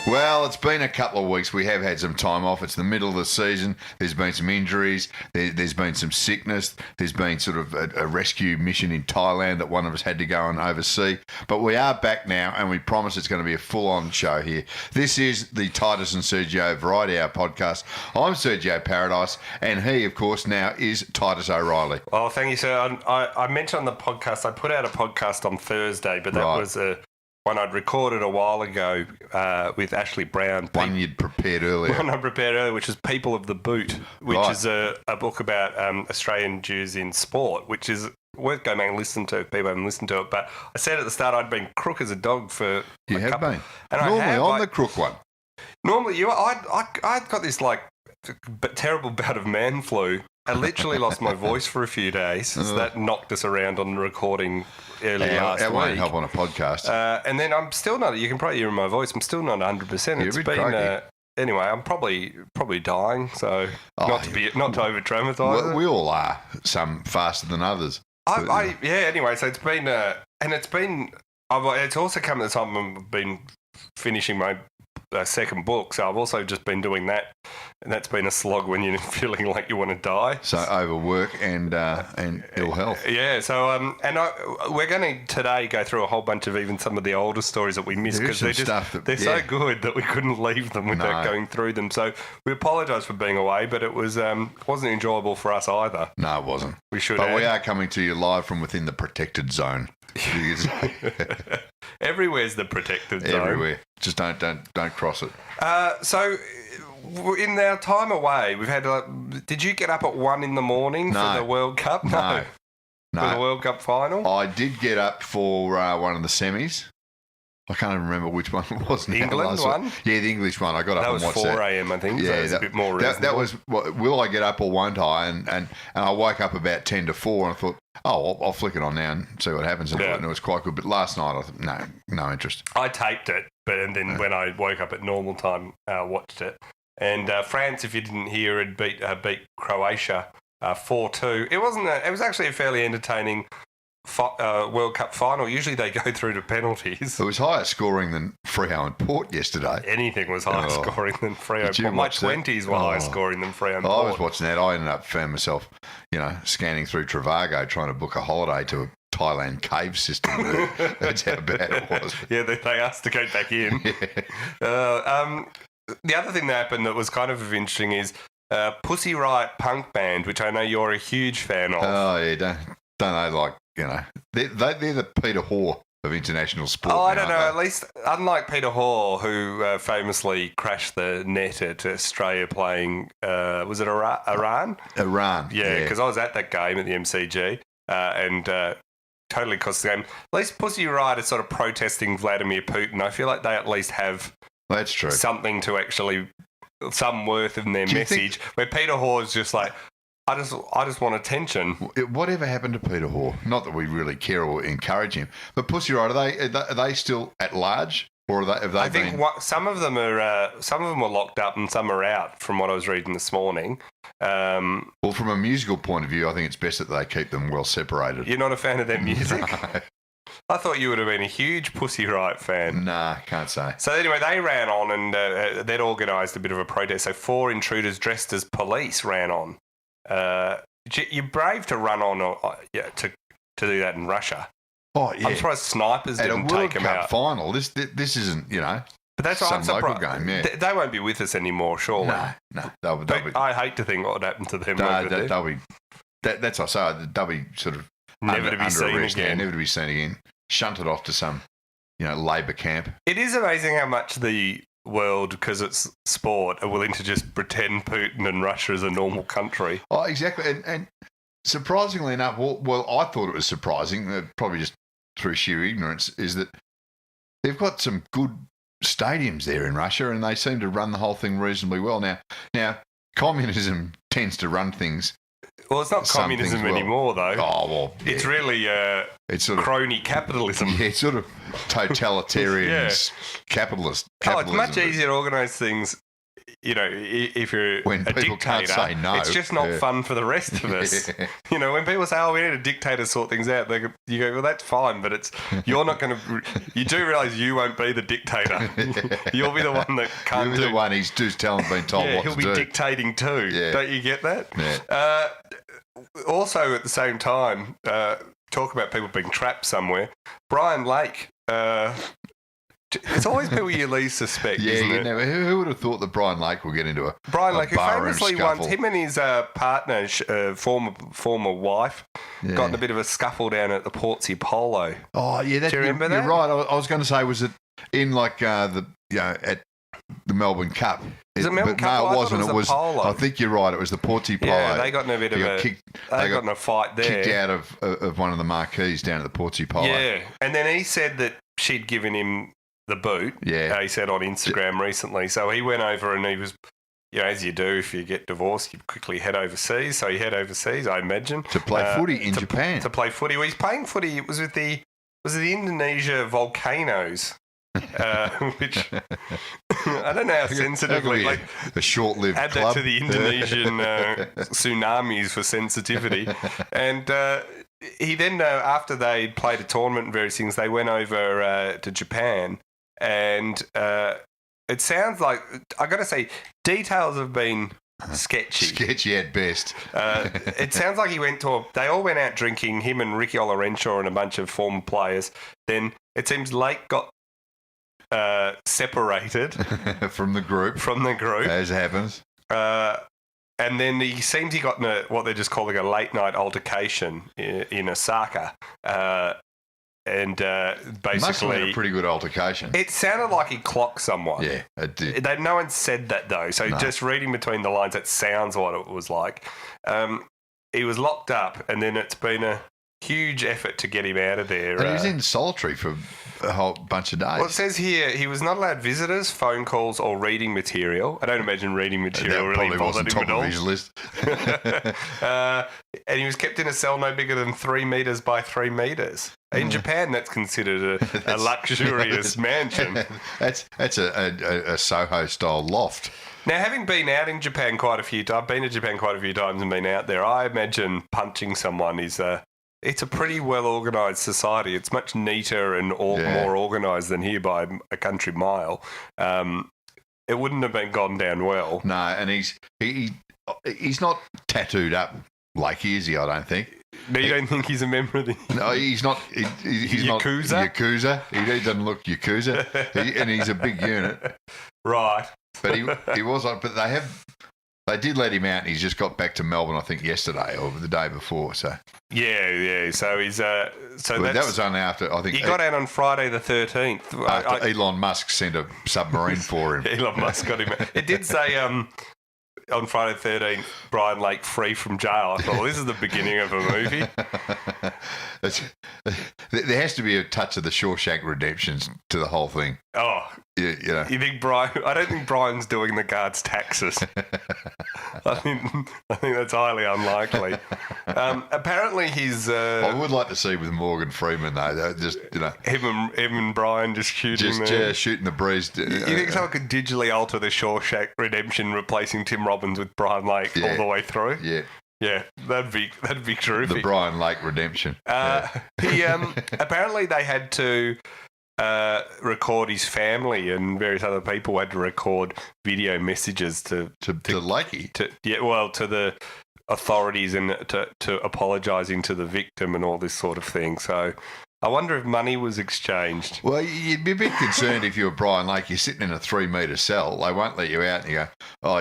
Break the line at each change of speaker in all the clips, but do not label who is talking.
Well, it's been a couple of weeks. We have had some time off. It's the middle of the season. There's been some injuries. There's been some sickness. There's been sort of a rescue mission in Thailand that one of us had to go and oversee. But we are back now, and we promise it's going to be a full-on show here. This is the Titus and Sergio Variety Hour podcast. I'm Sergio Paradise, and he, of course, now is Titus O'Reilly.
Well, thank you, sir. I mentioned on the podcast, I put out a podcast on Thursday, but that was one I'd recorded a while ago with Ashley Brown.
One you'd prepared earlier.
One I prepared earlier, which is People of the Boot, which is a book about Australian Jews in sport, which is worth going back and listen to if people haven't listened to it. But I said at the start I'd been crook as a dog for
You have been.
And
normally I'm the crook one.
Normally I got this terrible bout of man flu. I literally lost my voice for a few days. So that knocked us around on the recording last week.
That won't help on a podcast.
And then I'm still not, you can probably hear in my voice, I'm still not 100%.
It's been,
anyway, I'm probably dying, so not to over-dramatise it.
We all are, some faster than others.
Anyway, so it's been, it's also come at the time I've been finishing my second book, so I've also just been doing that, and that's been a slog when you're feeling like you want to die.
So overwork and ill health.
Yeah. So we're going to today go through a whole bunch of even some of the older stories that we missed because they're so good that we couldn't leave them without going through them. So we apologise for being away, but it wasn't enjoyable for us either.
No, it wasn't.
We should.
But we are coming to you live from within the protected zone.
Everywhere's the protected zone.
Everywhere. Just don't cross it.
So in our time away, we've had. Did you get up at 1 a.m. for the World Cup?
No.
For the World Cup final?
I did get up for one of the semis. I can't even remember which one it was now.
England one?
Yeah, the English one. I got up and watched that.
That was 4 a.m, I think. Yeah, so a bit more reasonable.
That was, will I get up or won't I? And I woke up about 10 to 4 and I thought, I'll flick it on now and see what happens. And it was quite good. But last night, I thought, no interest.
I taped it, and then when I woke up at normal time, watched it. And France, if you didn't hear, had beat Croatia 4-2. It was actually a fairly entertaining World Cup final. Usually they go through to penalties.
It was higher scoring than Freo and Port yesterday.
Anything was higher scoring than Freo and Port. My 20s were higher scoring than Freo and Port.
I was watching that. I ended up found myself, scanning through Trivago trying to book a holiday to a Thailand cave system. That's how bad it was.
Yeah, they asked to go back in.
Yeah.
The other thing that happened that was kind of interesting is Pussy Riot punk band, which I know you're a huge fan of.
Oh, yeah. Don't they they're the Peter Hoare of international sport.
I don't know. At least, unlike Peter Hoare, who famously crashed the net at Australia playing, was it Iran?
Iran.
Yeah, because I was at that game at the MCG and totally cost the game. At least Pussy Riot is sort of protesting Vladimir Putin. I feel like they at least have
that's true
something to actually some worth in their message. Where Peter Hoare is just like, I just want attention.
Whatever happened to Peter Hoare? Not that we really care or encourage him, but Pussy Riot, are they still at large, or have they? I think
some of them were locked up and some are out. From what I was reading this morning.
Well, from a musical point of view, I think it's best that they keep them well separated.
You're not a fan of their music?
No.
I thought you would have been a huge Pussy Riot fan.
Nah, can't say.
So anyway, they ran on and they'd organised a bit of a protest. So 4 intruders dressed as police ran on. You're brave to run on to do that in Russia.
Oh, yeah.
I'm surprised snipers didn't take them out.
At a World Cup final, this isn't,
But that's
some local game, yeah.
They won't be with us anymore, surely.
No.
I hate to think what would happen to them.
That's what I say. They'll be sort of
never to be seen again.
Never to be seen again. Shunted off to some, Labour camp.
It is amazing how much the world, because it's sport, are willing to just pretend Putin and Russia is a normal country.
Oh, exactly. And surprisingly enough, well, I thought it was surprising, probably just through sheer ignorance, is that they've got some good stadiums there in Russia and they seem to run the whole thing reasonably well. Now communism tends to run things.
Well, it's not communism anymore, though.
Oh, well.
It's really
it's sort of
crony capitalism.
Yeah, it's sort of totalitarian capitalist.
Oh, it's much easier to organise things if you're
when
a
people
dictator,
can't say no,
it's just not fun for the rest of us. When people say, "Oh, we need a dictator to sort things out," you go, "Well, that's fine, but you're not going to." You do realise you won't be the dictator. You'll be the one that can't.
You're the one who's just being told what to do.
He'll be dictating too.
Yeah.
Don't you get that?
Yeah.
Also, at the same time, talk about people being trapped somewhere. Brian Lake. It's always people you least suspect, isn't it?
Who would have thought that Brian Lake will get into a
Brian Lake, who famously
scuffle?
once, him and his partner, former wife, got in a bit of a scuffle down at the Portsea Polo.
Oh, yeah.
Do you remember that?
You're right. I was going to say, was it in at the Melbourne Cup?
Is it Melbourne Cup?
No, it wasn't.
It was the Polo.
I think you're right. It was the Portsea Polo.
Yeah, they got in a bit of
they
got in a fight there.
Kicked out of one of the marquees down at the Portsea Polo.
Yeah, and then he said that she'd given him the boot.
Yeah.
He said on Instagram recently. So he went over and he was, as you do if you get divorced, you quickly head overseas. So he head overseas, I imagine.
To play footy in Japan.
To play footy. Well, he's playing footy. It was with the Indonesia Volcanoes. Which I don't know how sensitively, like
a short-lived
add
club.
that to the Indonesian tsunamis for sensitivity. And he then, after they played a tournament and various things, they went over to Japan, and it sounds like, I got to say, details have been sketchy.
Sketchy at best.
It sounds like they all went out drinking, him and Ricky Olorenshaw and a bunch of former players. Then it seems Lake got separated
from the group, as happens,
and then he got in what they're just calling a late night altercation in Osaka, and basically
must have been a pretty good altercation.
It sounded like he clocked someone.
Yeah, it did.
No one said that though, so just reading between the lines, that sounds what it was like. He was locked up, and then it's been a huge effort to get him out of there.
And he was in solitary for a whole bunch of days.
Well, it says here he was not allowed visitors, phone calls, or reading material. I don't imagine reading material really bothered him at all.
His list.
And he was kept in a cell no bigger than 3 meters by 3 meters. In Japan, that's considered a luxurious mansion.
That's a Soho style loft.
Now, having been out in Japan quite a few times, I've been to Japan quite a few times and been out there. I imagine punching someone is it's a pretty well-organised society. It's much neater and more organised than here by a country mile. It wouldn't have gone down well.
No, and he's not tattooed up like he is, I don't think.
No, you don't think he's a member of the...
No, he's not. He's
Yakuza?
Not Yakuza. He doesn't look Yakuza, and he's a big unit.
Right.
But he was on. But they did let him out, and he's just got back to Melbourne, I think, yesterday or the day before. So
yeah. So he's that
was only after, I think,
he got out on Friday the 13th.
After Elon Musk sent a submarine for him.
Elon Musk got him out. It did say on Friday the 13th, Brian Lake free from jail. I thought, well, this is the beginning of a movie.
There has to be a touch of the Shawshank Redemption to the whole thing.
Oh,
you
think Brian? I don't think Brian's doing the guards' taxes. I think that's highly unlikely. Apparently, he's.
I would like to see with Morgan Freeman though. Just
him and Brian just shooting.
Shooting the breeze.
You think someone could digitally alter the Shawshank Redemption, replacing Tim Robbins with Brian Lake all the way through?
Yeah.
Yeah, that'd be terrific.
The Brian Lake Redemption.
He apparently they had to record his family, and various other people had to record video messages to
Lakey.
To the authorities and to apologising to the victim and all this sort of thing. So I wonder if money was exchanged.
Well, you'd be a bit concerned if you were Brian Lake. You're sitting in a 3 metre cell. They won't let you out, and you go, oh,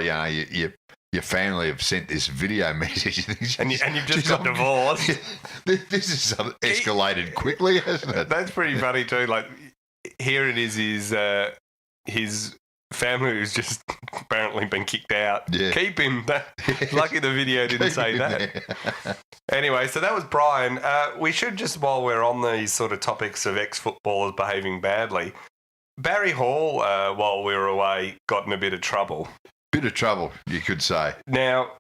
your family have sent this video message.
And you've just got divorced.
This has escalated quickly, hasn't it?
That's pretty funny too. Like, here it is, his family who's just apparently been kicked out.
Yeah.
Keep him. Lucky the video didn't say that. Anyway, so that was Brian. We should just, while we're on these sort of topics of ex-footballers behaving badly, Barry Hall, while we were away, got in a bit of trouble.
Bit of trouble, you could say.
Now,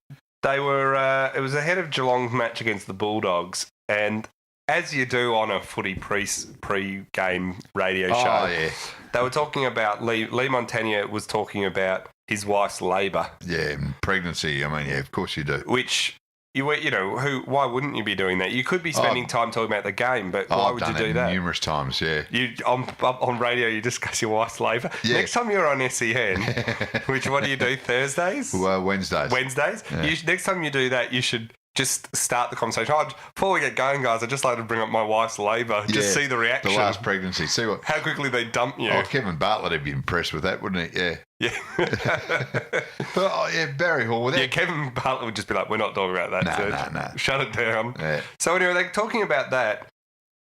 they were. It was ahead of Geelong's match against the Bulldogs, and as you do on a footy pre-game radio show,
yeah.
they were talking about Lee Montagna was talking about his wife's labour.
Yeah, and pregnancy. I mean, yeah, of course you do.
Which, why wouldn't you be doing that? You could be spending time talking about the game, but why would you do that?
Numerous times, yeah.
You on radio, you discuss your wife's labour. Yeah. Next time you're on SEN, what do you do? Thursdays?
Well, Wednesdays.
Yeah. Next time you do that, you should just start the conversation. Before we get going, guys, I'd just like to bring up my wife's labour. Just see the reaction.
The last pregnancy. See how
quickly they dump you.
Oh, Kevin Bartlett would be impressed with that, wouldn't he? Yeah.
Yeah.
But Barry Hall.
Kevin Bartlett would just be like, we're not talking about that.
No.
Shut it down.
Yeah.
So anyway, they're talking about that,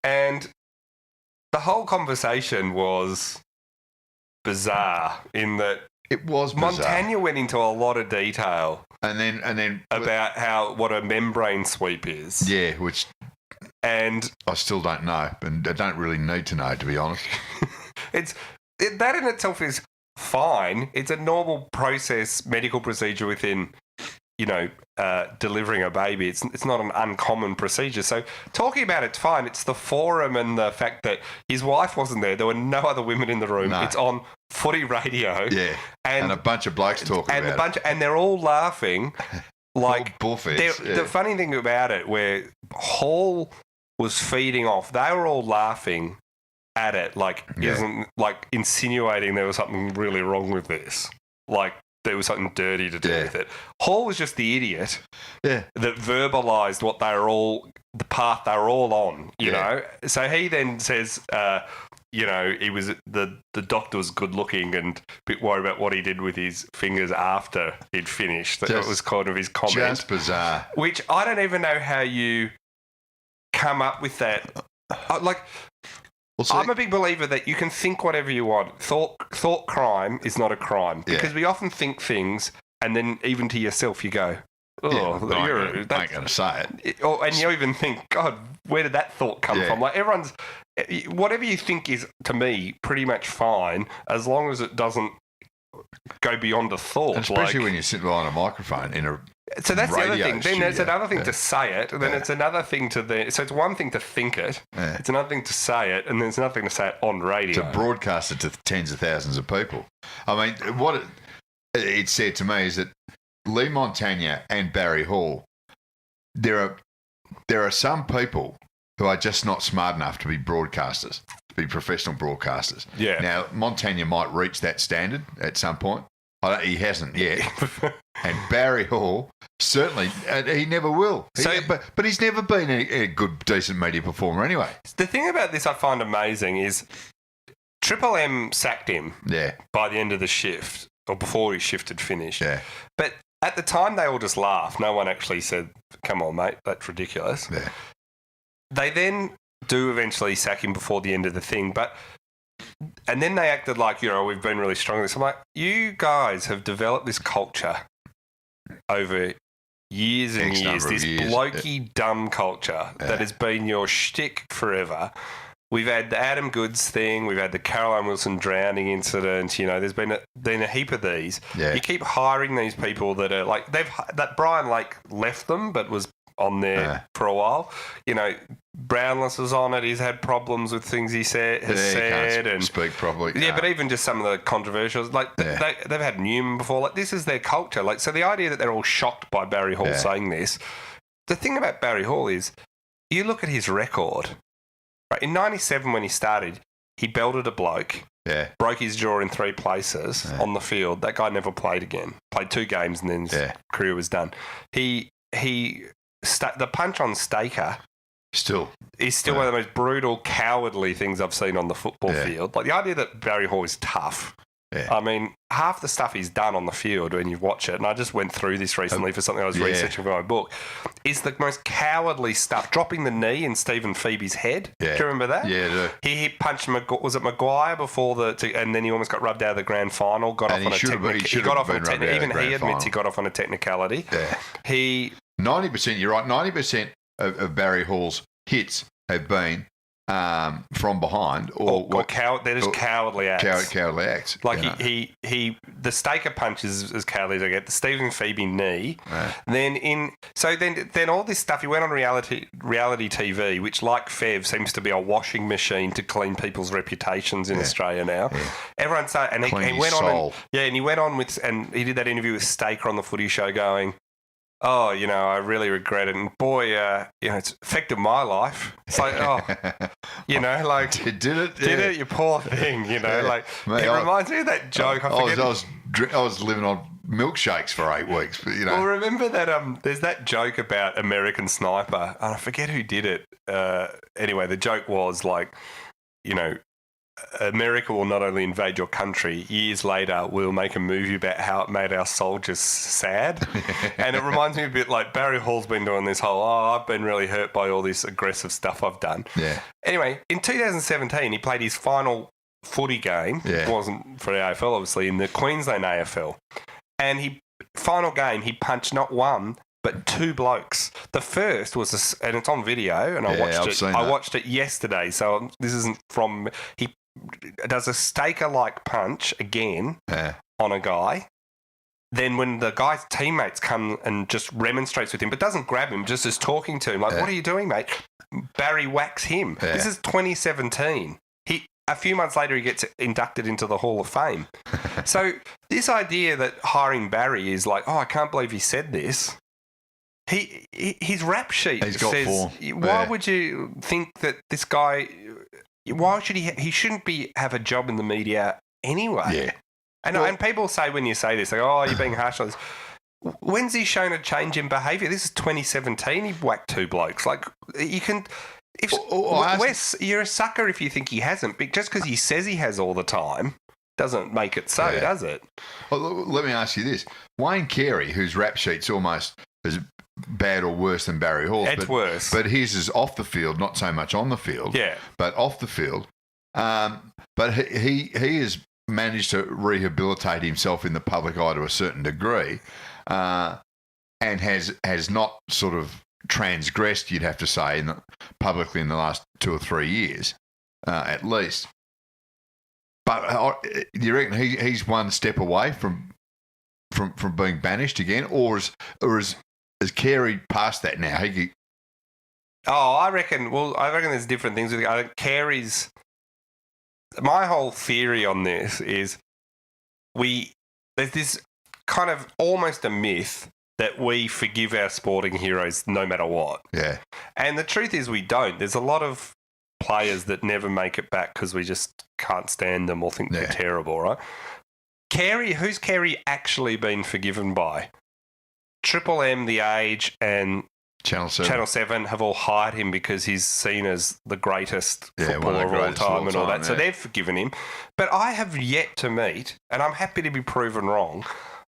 and the whole conversation was bizarre in that
it was bizarre.
Montagna went into a lot of detail.
And then
about what a membrane sweep is.
Yeah, which
and
I still don't know, and I don't really need to know, to be honest.
That in itself is fine. It's a normal process, medical procedure within, delivering a baby. It's not an uncommon procedure. So talking about it's fine. It's the forum and the fact that his wife wasn't there. There were no other women in the room. No. It's on footy radio.
Yeah, and a bunch of blokes talking about it.
And they're all laughing. Like
bullfits.
The funny thing about it, where Hall was feeding off, they were all laughing at it, insinuating there was something really wrong with this. Like there was something dirty to do with it. Hall was just the idiot that verbalised the path they were all on, you know. So he then says, he was the doctor was good looking and a bit worried about what he did with his fingers after he'd finished. That was kind of his comment.
Just bizarre.
Which I don't even know how you come up with that. I'm a big believer that you can think whatever you want. Thought crime is not a crime because we often think things and then even to yourself you go, I ain't going to
say it.
And you even think, God, where did that thought come from? Like everyone's, whatever you think is, to me, pretty much fine as long as it doesn't go beyond a thought.
And especially when you sit behind a microphone in a
So that's the other thing. Then
studio.
there's another thing to say it, and then it's another thing to so it's one thing to think it, it's another thing to say it, and then it's another thing to say it on radio.
To broadcast it to tens of thousands of people. I mean, what it said to me is that Lee Montagna and Barry Hall, there are some people who are just not smart enough to be broadcasters, to be professional broadcasters.
Yeah.
Now, Montagna might reach that standard at some point. He hasn't yet. And Barry Hall, certainly, he never will. But he's never been a good, decent media performer anyway.
The thing about this I find amazing is Triple M sacked him by the end of the shift, or before his shift had finished.
Yeah.
But at the time, they all just laughed. No one actually said, come on, mate, that's ridiculous.
Yeah.
They then do eventually sack him before the end of the thing, and then they acted like, we've been really strong with this. I'm like, you guys have developed this culture over years and years, this blokey dumb culture that has been your shtick forever. We've had the Adam Goods thing, we've had the Caroline Wilson drowning incident, there's been a heap of these. Yeah. You keep hiring these people that are like, that Brian Lake left them but was on there for a while. Brownless was on it. He's had problems with things he has said.
He can't speak properly.
Yeah, but even just some of the controversials, they've had Newman before. Like, this is their culture. Like, so the idea that they're all shocked by Barry Hall saying this, the thing about Barry Hall is, you look at his record. Right, in '97 when he started, he belted a bloke.
Yeah.
Broke his jaw in 3 places on the field. That guy never played again. Played 2 games and then his career was done. The punch on Staker is still one of the most brutal, cowardly things I've seen on the football field. Like the idea that Barry Hall is tough. Yeah. I mean, half the stuff he's done on the field when you watch it, and I just went through this recently for something I was researching for my book, is the most cowardly stuff. Dropping the knee in Stephen Phoebe's head. Yeah. Do you remember that?
Yeah, I do.
He punched, was it Maguire before and then he almost got rubbed out of the grand final, got off on a technicality. Even he admits he got off on a technicality.
Yeah. 90%, you're right, 90% of Barry Hall's hits have been from behind,
they're just cowardly acts.
Cowardly acts.
Like the Staker punch is as cowardly as I get. The Stephen Phoebe knee.
Right.
Then all this stuff. He went on reality TV, which, like Fev, seems to be a washing machine to clean people's reputations in Australia now. Yeah. Everyone started, and he went on. And he went on and he did that interview with Staker on the Footy Show, going, "Oh, I really regret it, and boy, it's affected my life." It's like,
did it,
you poor thing, Mate, it reminds me of that joke.
I was living on milkshakes for 8 weeks, but
Well, remember that there's that joke about American Sniper, and I forget who did it. Anyway, the joke was like, America will not only invade your country, years later we'll make a movie about how it made our soldiers sad. And it reminds me a bit like Barry Hall's been doing this whole, I've been really hurt by all this aggressive stuff I've done.
Yeah.
Anyway, in 2017, he played his final footy game. Yeah. It wasn't for the AFL, obviously, in the Queensland AFL. And final game, he punched not one, but 2 blokes. The first was, and it's on video, and I watched it yesterday. So this isn't from. He does a Staker-like punch again on a guy. Then when the guy's teammates come and just remonstrates with him, but doesn't grab him, just is talking to him like, "What are you doing, mate?" Barry whacks him. Yeah. This is 2017. A few months later, he gets inducted into the Hall of Fame. So this idea that hiring Barry is like, I can't believe he said this. His rap sheet says, 4. Why would you think that this guy? Why should he shouldn't have a job in the media anyway? Yeah. And people say when you say this, like, you're being harsh on this. When's he shown a change in behaviour? This is 2017. He whacked 2 blokes. Like, you can. Wes, you're a sucker if you think he hasn't. Just because he says he has all the time doesn't make it so, does it?
Well, let me ask you this. Wayne Carey, whose rap sheet's almost as bad or worse than Barry Hall's.
It's worse.
But his is off the field, not so much on the field.
Yeah.
But off the field. But he has managed to rehabilitate himself in the public eye to a certain degree, and has not sort of transgressed, you'd have to say, publicly in the last 2 or 3 years, at least. But do you reckon he's one step away from being banished again, or is Carey past that now?
I reckon there's different things. I think Carey's. My whole theory on this is there's this kind of almost a myth that we forgive our sporting heroes no matter what.
Yeah.
And the truth is we don't. There's a lot of players that never make it back because we just can't stand them or think they're terrible, right? Who's Carey actually been forgiven by? Triple M, The Age, and Channel 7 have all hired him because he's seen as the greatest footballer of all time and all that. So they've forgiven him. But I have yet to meet, and I'm happy to be proven wrong,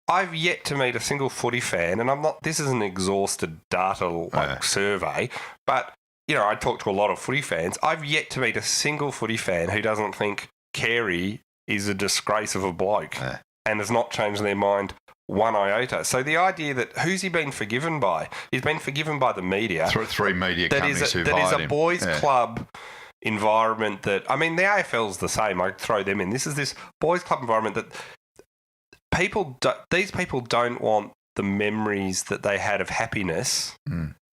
I've yet to meet a single footy fan, and this is an exhausted data survey, but, I talk to a lot of footy fans. I've yet to meet a single footy fan who doesn't think Carey is a disgrace of a bloke and has not changed their mind one iota. So the idea that who's he been forgiven by? He's been forgiven by the media.
3 media companies who've hired him.
That is a boys' club environment that, the AFL's the same. I throw them in. This is this boys' club environment that these people don't want the memories that they had of happiness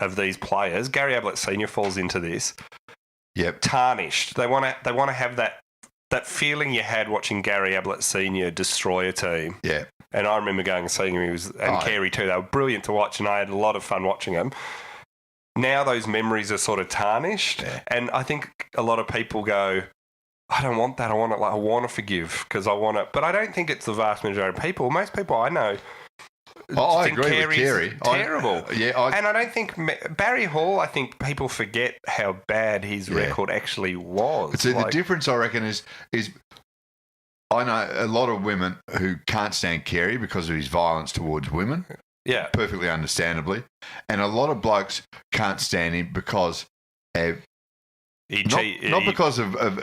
of these players. Gary Ablett Senior falls into this.
Yep.
Tarnished. They want to have that feeling you had watching Gary Ablett Senior destroy a team.
Yeah.
And I remember going and seeing him. Carey too. They were brilliant to watch, and I had a lot of fun watching them. Now those memories are sort of tarnished, and I think a lot of people go, I don't want that. I want to forgive because I want it. But I don't think it's the vast majority of people. Most people I know
I agree with Carey.
Terrible. And I don't think Barry Hall, I think people forget how bad his record actually was.
So the difference, I reckon, is I know a lot of women who can't stand Carey because of his violence towards women.
Yeah.
Perfectly understandably. And a lot of blokes can't stand him because not because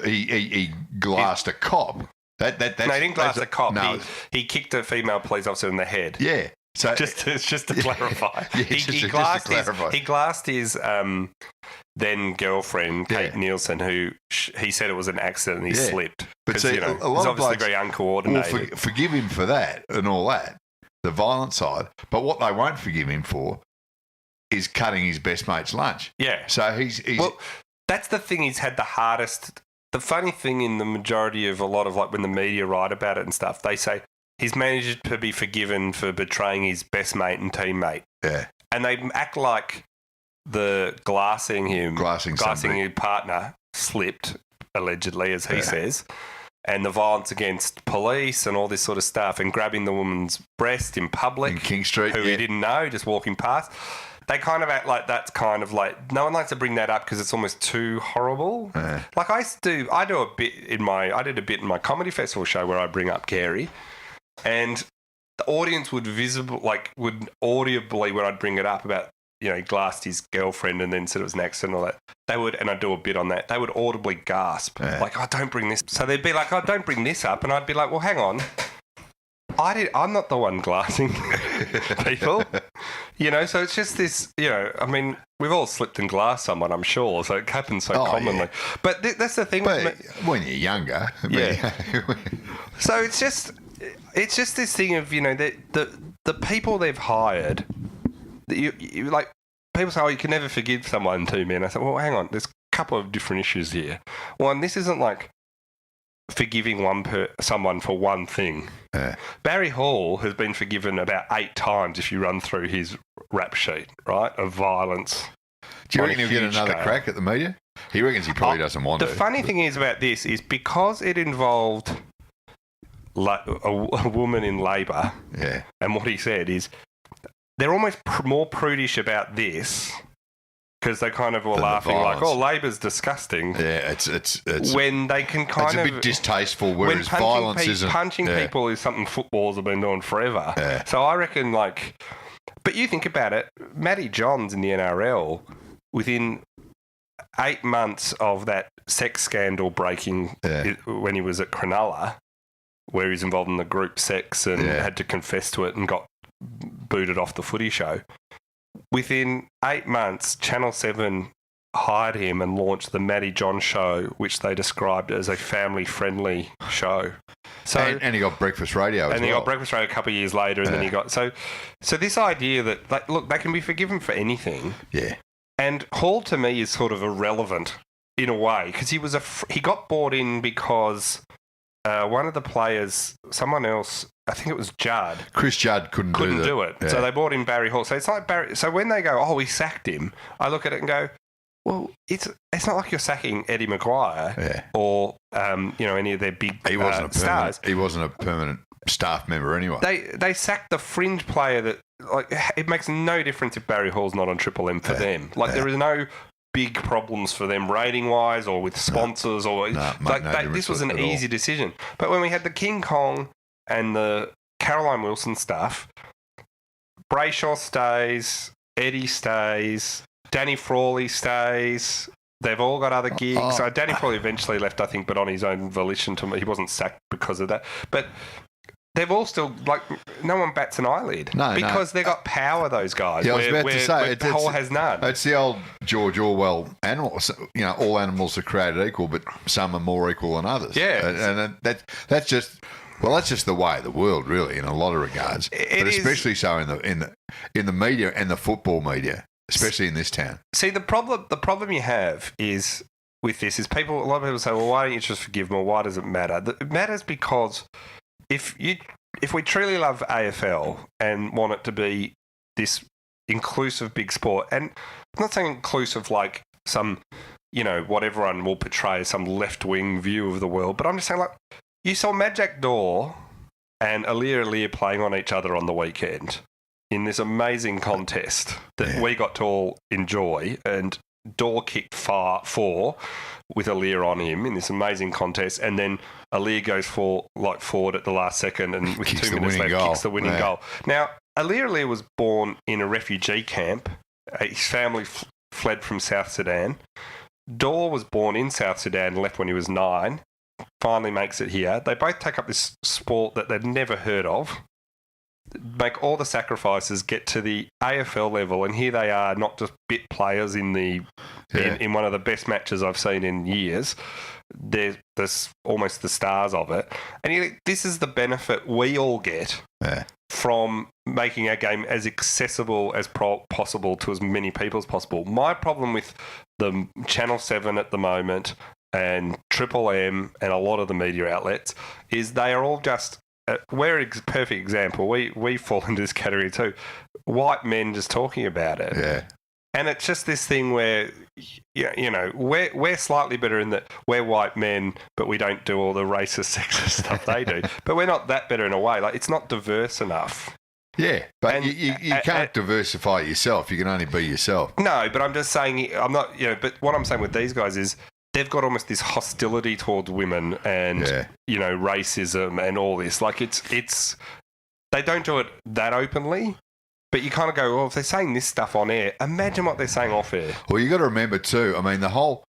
he glassed a cop.
No, he didn't glass a cop. No. He kicked a female police officer in the head.
Yeah. So
just to clarify.
He glassed his
then girlfriend, Kate Nielsen, who he said it was an accident and he slipped.
But see,
a lot
he's
of
obviously
very uncoordinated.
Will forgive him for that and all that, the violent side. But what they won't forgive him for is cutting his best mate's lunch.
Yeah.
So he's
well, that's the thing. He's had the hardest. The funny thing in the majority of a lot of like when the media write about it and stuff, they say he's managed to be forgiven for betraying his best mate and teammate.
Yeah.
And they act like the glassing his partner slipped, allegedly, as he says, and the violence against police and all this sort of stuff, and grabbing the woman's breast in public.
In King Street,
who he didn't know, just walking past. They kind of act like that's kind of like, no one likes to bring that up because it's almost too horrible. Like I did a bit in my comedy festival show where I bring up Gary, and the audience would audibly, when I'd bring it up about, you know, he glassed his girlfriend and then said it was an accident and all that, and I'd do a bit on that, they would audibly gasp, like, oh, don't bring this. So they'd be like, oh, don't bring this up. And I'd be like, well, hang on. I'm not the one glassing people, you know, so it's just this, you know, I mean, we've all slipped and glassed someone, I'm sure, so it happens so commonly. Yeah. But that's the thing.
But when you're younger.
So it's just this thing of, you know, the people they've hired, that you like, people say, oh, you can never forgive someone too, man. I said, well, hang on, there's a couple of different issues here. One, this isn't like forgiving someone for one thing. Barry Hall has been forgiven about 8 times if you run through his rap sheet, right, of violence.
Do you reckon he'll get another crack at the media? He reckons he probably doesn't want to.
The funny thing is about this is because it involved a woman in Labor, and what he said is they're almost more prudish about this because they kind of were laughing like, oh, Labor's disgusting.
Yeah, it's
when they can kind of...
It's a bit distasteful, whereas violence isn't...
Punching people is something footballers have been doing forever.
Yeah.
So I reckon, like... But you think about it, Matty Johns in the NRL, within 8 months of that sex scandal breaking when he was at Cronulla, where he's involved in the group sex and had to confess to it and got booted off the footy show. Within 8 months, Channel 7 hired him and launched the Matty John Show, which they described as a family-friendly show. So,
and he got breakfast radio
he got breakfast radio a couple of years later, and then he got... So this idea that, like, look, they can be forgiven for anything.
Yeah.
And Hall, to me, is sort of irrelevant in a way, because he got brought in because one of the players, someone else... I think it was Judd.
Chris Judd couldn't do it.
Yeah. So they brought in Barry Hall. So it's like Barry. So when they go, oh, we sacked him, I look at it and go, well, it's not like you're sacking Eddie Maguire or you know, any of their big stars.
He wasn't a permanent staff member anyway.
They sacked the fringe player that, like, it makes no difference if Barry Hall's not on Triple M for them. Like there is no big problems for them rating wise or with sponsors this was an easy decision. But when we had the King Kong and the Caroline Wilson stuff, Brayshaw stays, Eddie stays, Danny Frawley stays. They've all got other gigs. So Danny Frawley eventually left, I think, but on his own volition. He wasn't sacked because of that. But they've all still, like, no one bats an eyelid. Because they've got power, those guys.
Yeah, I was about to say.
Hall has none.
It's the old George Orwell animal. You know, all animals are created equal, but some are more equal than others.
Yeah.
And that's just... Well, that's just the way of the world, really, in a lot of regards. But especially so in the media and the football media, especially in this town. See, the problem you have is with this is a lot of people say, well, why don't you just forgive them, or why does it matter? It matters because if we truly love AFL and want it to be this inclusive big sport, and I'm not saying inclusive like some, you know, what everyone will portray as some left-wing view of the world, but I'm just saying, like, you saw Majak Daw and Alir playing on each other on the weekend in this amazing contest that we got to all enjoy, and Daw kicked 4 with Alir on him in this amazing contest, and then Alir goes forward at the last second and with 2 minutes left kicks the winning goal. Now, Alir was born in a refugee camp. His family fled from South Sudan. Daw was born in South Sudan and left when he was 9. Finally makes it here. They both take up this sport that they'd never heard of.
make all the sacrifices, get to the AFL level, and here they are, not just bit players in one of the best matches I've seen in years. They're almost the stars of it. And you think, this is the benefit we all get from making our game as accessible as possible to as many people as possible. My problem with the Channel 7 at the moment and Triple M and a lot of the media outlets is they are all just... we're a perfect example. We fall into this category too. White men just talking about it.
Yeah.
And it's just this thing where, we're slightly better in that we're white men, but we don't do all the racist, sexist stuff they do. But we're not that better in a way. Like, it's not diverse enough.
Yeah, but you can't diversify yourself. You can only be yourself.
No, but I'm just saying, I'm not, but what I'm saying with these guys is they've got almost this hostility towards women and, racism and all this. Like, it's they don't do it that openly. But you kind of go, well, if they're saying this stuff on air, imagine what they're saying off air.
Well, you got to remember too. I mean, the whole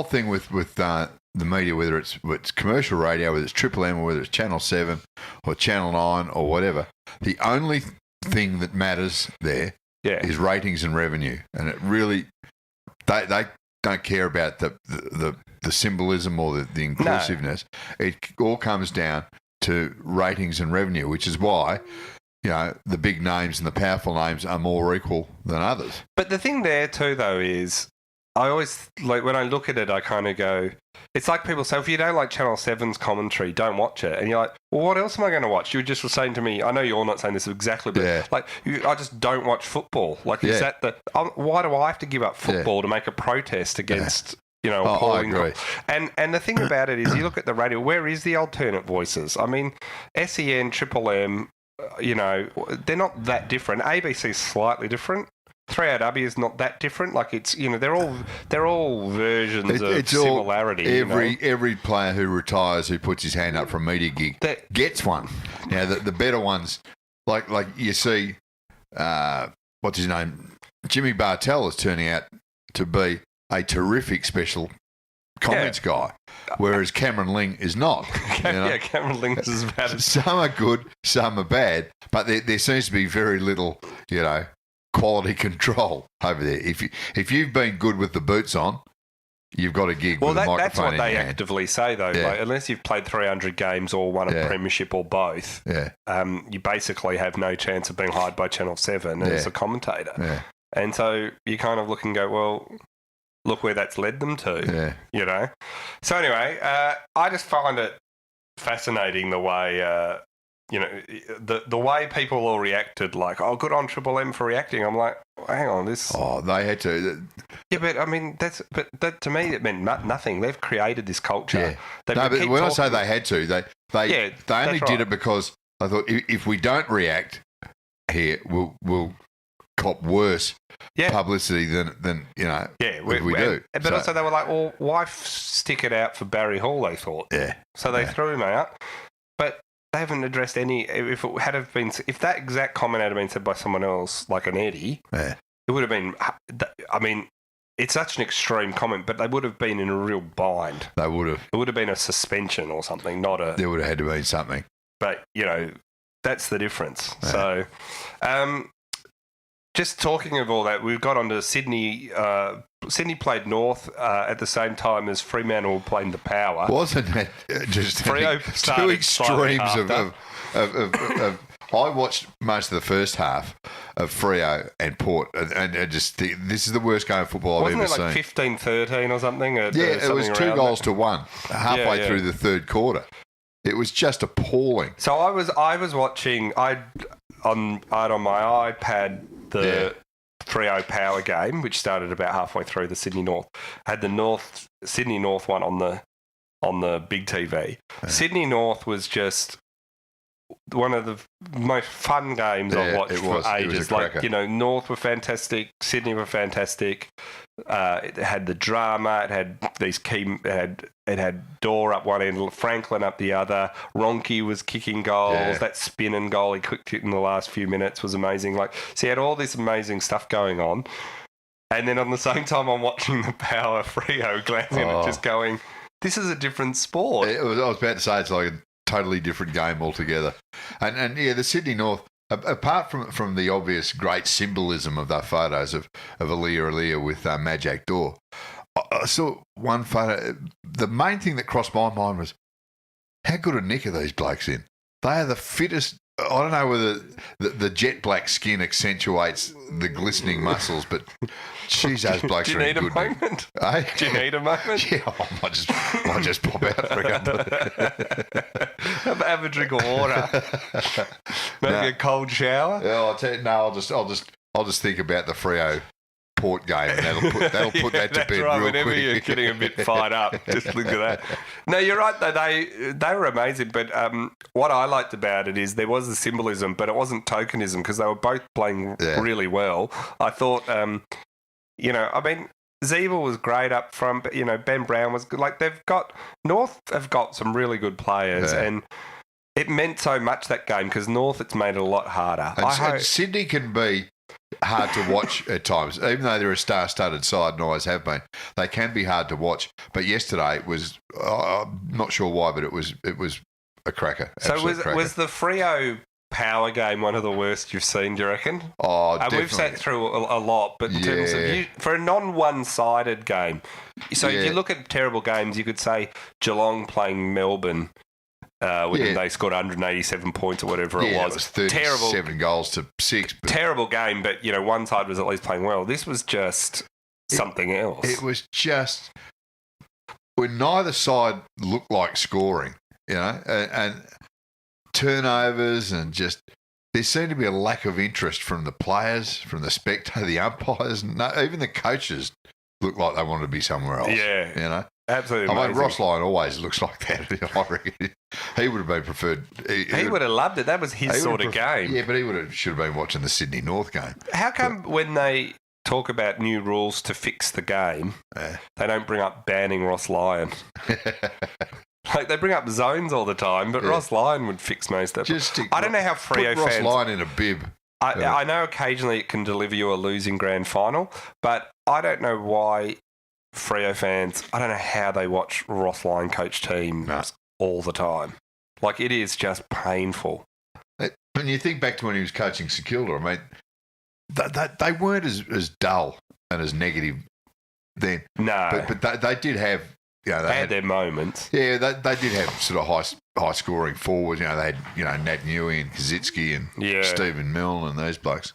thing with the media, whether it's commercial radio, whether it's Triple M, or whether it's Channel 7 or Channel 9 or whatever, the only thing that matters there is ratings and revenue, and it really they don't care about the symbolism or the inclusiveness. No. It all comes down to ratings and revenue, which is why. The big names and the powerful names are more equal than others.
But the thing there too, though, is I always, like, when I look at it, I kind of go, it's like people say, if you don't like Channel 7's commentary, don't watch it. And you're like, well, what else am I going to watch? You just were saying to me, I know you're not saying this exactly, but I just don't watch football. Like, is that why do I have to give up football to make a protest against...
I agree.
And the thing about it is, you look at the radio, where is the alternate voices? I mean, SEN, Triple M, they're not that different. ABC is slightly different. 3AW is not that different. Like, it's, they're all versions of similarity.
Every player who retires, who puts his hand up for a media gig, gets one. Now, the better ones, like you see, what's his name? Jimmy Bartell is turning out to be a terrific special comments guy, whereas Cameron Ling is not.
Cameron Ling is bad.
Some are good, some are bad, but there seems to be very little, quality control over there. If you've been good with the boots on, you've got a gig with a microphone
that's what
in
they
your hand.
actively say, though.
Yeah.
Like, unless you've played 300 games or won a premiership or both, you basically have no chance of being hired by Channel 7 as a commentator. Yeah. And so you kind of look and go, well... look where that's led them to, So anyway, I just find it fascinating the way, the way people all reacted. Like, oh, good on Triple M for reacting. I'm like, hang on, this.
Oh, they had to.
Yeah, but I mean, that to me it meant nothing. They've created this culture.
Yeah. No, but when I say they had to, they only did it because I thought if we don't react here, we'll cop worse publicity than we do.
But also they were like, well, why stick it out for Barry Hall, they thought.
Yeah.
So they threw him out. But they haven't addressed any... If that exact comment had been said by someone else, like an Eddie, it would have been... I mean, it's such an extreme comment, but they would have been in a real bind.
They would have.
It would have been a suspension or something, not a...
There would have had to be something.
But, that's the difference. Yeah. So... just talking of all that, we've got on to Sydney. Sydney played North at the same time as Fremantle played the Power.
Wasn't that just two extremes of I watched most of the first half of Freo and Port, and just this is the worst game of football I've ever seen.
Wasn't it like 15-13 or something?
It was 2 goals to 1 halfway through the third quarter. It was just appalling.
So I was watching. I had on my iPad the Freo Power game, which started about halfway through the Sydney North. I had the Sydney North one on the big TV. Yeah. Sydney North was just one of the most fun games I've watched for ages. North were fantastic, Sydney were fantastic. It had the drama. It had these key. It had Dore up one end, Franklin up the other. Ronke was kicking goals. Yeah. That spin and goal he kicked it in the last few minutes was amazing. So he had all this amazing stuff going on. And then on the same time, I'm watching the Power Freo, glancing at it, just going, "This is a different sport."
I was about to say it's like a totally different game altogether. And the Sydney North. Apart from the obvious great symbolism of the photos of Aaliyah with Majak Door, I saw one photo. The main thing that crossed my mind was, how good a nick are these blokes in? They are the fittest. I don't know whether the jet black skin accentuates the glistening muscles, but geez, those blokes are in good nick.
Do you need a moment?
Yeah, I might just pop out for a couple.
Have a drink of water. Maybe a cold shower.
Yeah, I'll tell you. No, I'll just think about the Freo Port game, and that'll put that to bed
right,
real
whenever
quick.
you're getting a bit fired up, just look at that. No, you're right though. They were amazing, but what I liked about it is there was the symbolism, but it wasn't tokenism because they were both playing really well. I thought, Zeeble was great up front, but Ben Brown was good. Like North have got some really good players, and it meant so much that game because North it's made it a lot harder.
And Sydney can be hard to watch at times, even though they're a star-studded side and always have been. They can be hard to watch. But yesterday was, I'm not sure why, but it was a cracker.
So was the Freo power game one of the worst you've seen? Do you reckon?
Oh, definitely.
We've sat through a lot, but in terms of for a non-one-sided game. So if you look at terrible games, you could say Geelong playing Melbourne. When they scored 187 points or whatever it was.
It was 37 goals to 6.
Terrible game, but one side was at least playing well. This was just something else.
It was just when neither side looked like scoring, and turnovers and just there seemed to be a lack of interest from the players, from the spectator, the umpires, even the coaches looked like they wanted to be somewhere else.
Yeah, absolutely.
I mean, Ross Lyon always looks like that. I reckon he would have been preferred.
He would have loved it. That was his sort of game.
Yeah, but he should have been watching the Sydney North game.
How come when they talk about new rules to fix the game, they don't bring up banning Ross Lyon? Like they bring up zones all the time, but Ross Lyon would fix most of it. I don't know how Freo
put
fans.
Ross Lyon in a bib.
I know occasionally it can deliver you a losing grand final, but I don't know why Freo fans, I don't know how they watch Ross Lyon coach teams all the time. Like, it is just painful.
When you think back to when he was coaching St Kilda, I mean, they weren't as dull and as negative then.
No.
But they did have... they
had their moments.
Yeah, they did have sort of high scoring forwards. They had Nat Newey and Kazitsky and Stephen Milne and those blokes.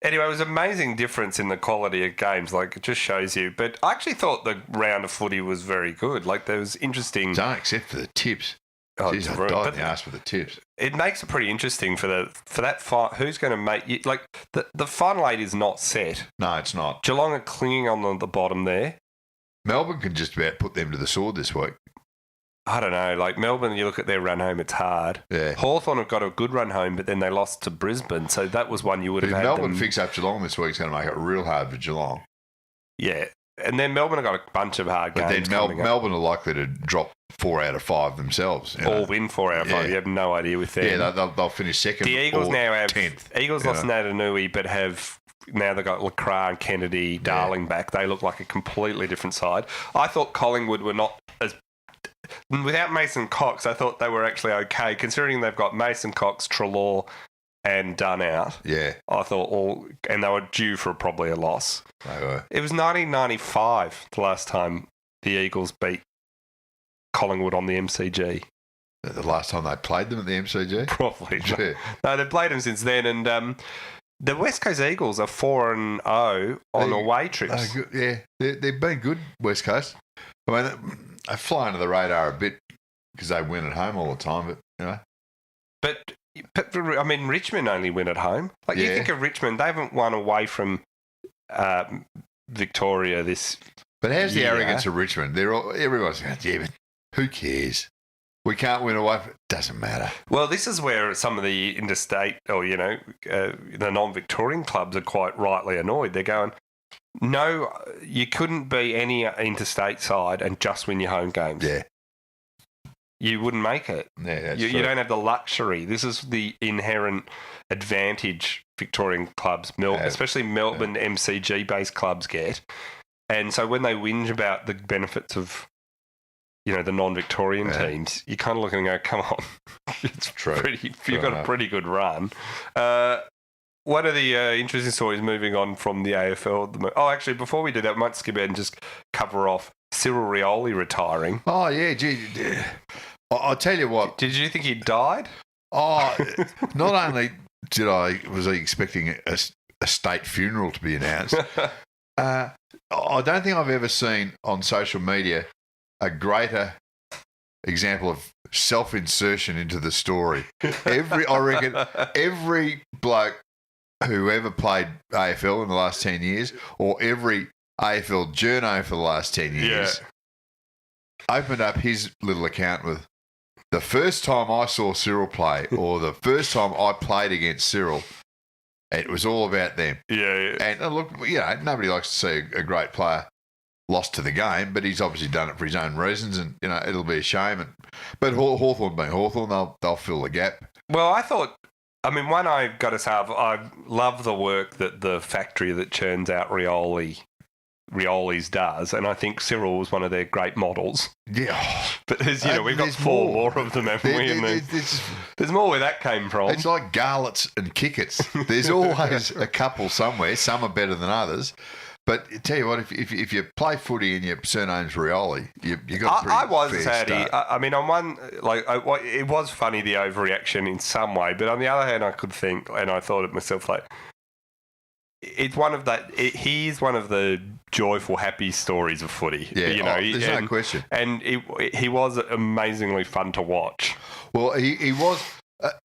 Anyway, it was an amazing difference in the quality of games. Like, it just shows you. But I actually thought the round of footy was very good. Like, there was interesting...
Don't, except for the tips.
Oh,
jeez, I died in the arse for the tips.
It makes it pretty interesting for that fight. Who's going to make you... Like, the final 8 is not set.
No, it's not.
Geelong are clinging on the bottom there.
Melbourne can just about put them to the sword this week.
I don't know. Like Melbourne, you look at their run home, it's hard.
Yeah.
Hawthorn have got a good run home, but then they lost to Brisbane. So that was one you would have had.
Melbourne fix up Geelong this week is going to make it real hard for Geelong.
Yeah. And then Melbourne have got a bunch of hard games.
But then Melbourne are likely to drop 4 out of 5 themselves.
Or win 4 out of 5. You have no idea with them.
Yeah, they'll finish second.
The Eagles now have
10th.
Eagles lost Natanui, but have now they've got LaCroix and Kennedy, Darling back. They look like a completely different side. I thought Collingwood were not as... Without Mason Cox, I thought they were actually okay, considering they've got Mason Cox, Treloar and Dunn out.
Yeah.
I thought and they were due for probably a loss.
They were.
It was 1995 the last time the Eagles beat Collingwood on the MCG.
The last time they played them at the MCG?
Probably.
Yeah.
No, they've played them since then, and the West Coast Eagles are 4-0 on away trips.
Yeah, they've been good, West Coast. I mean, they fly under the radar a bit because they win at home all the time, but,
But I mean, Richmond only win at home. Like, you think of Richmond, they haven't won away from Victoria this
But how's the
year.
arrogance of Richmond? Everyone's going, yeah, but who cares? We can't win away. It doesn't matter.
Well, this is where some of the interstate or, the non-Victorian clubs are quite rightly annoyed. They're going, no, you couldn't be any interstate side and just win your home games.
Yeah.
You wouldn't make it.
Yeah, that's
you
true.
don't have the luxury. This is the inherent advantage Victorian clubs, especially Melbourne MCG-based clubs get. And so when they whinge about the benefits of, the non-Victorian teams, you're kind of looking and go, come on, it's
True.
You've got a pretty good run. One of the interesting stories moving on from the AFL. Oh, actually, before we do that, we might skip ahead and just cover off Cyril Rioli retiring.
Oh, yeah. Gee, I'll tell you what.
Did you think he died?
Oh, not only was I expecting a state funeral to be announced, I don't think I've ever seen on social media a greater example of self-insertion into the story. I reckon every bloke who ever played AFL in the last 10 years, or every AFL journo for the last 10 years, opened up his little account with, the first time I saw Cyril play, or the first time I played against Cyril, it was all about them.
Yeah.
And look, nobody likes to see a great player lost to the game, but he's obviously done it for his own reasons, and it'll be a shame. But Hawthorn being Hawthorn, they'll fill the gap.
Well, one, I got to say, I love the work that the factory that churns out Rioli's does, and I think Cyril was one of their great models.
Yeah,
but we've got four more of them, haven't we? There's more where that came from.
It's like Garlets and Kickets. There's always a couple somewhere. Some are better than others. But I tell you what, if you play footy and your surname's Rioli, you got a pretty
I was
fair
sad.
start.
On one, it was funny, the overreaction in some way, but on the other hand, I could think, and I thought it myself, it's one of he's one of the joyful, happy stories of footy.
Yeah, there's no question.
And he was amazingly fun to watch.
Well, he was.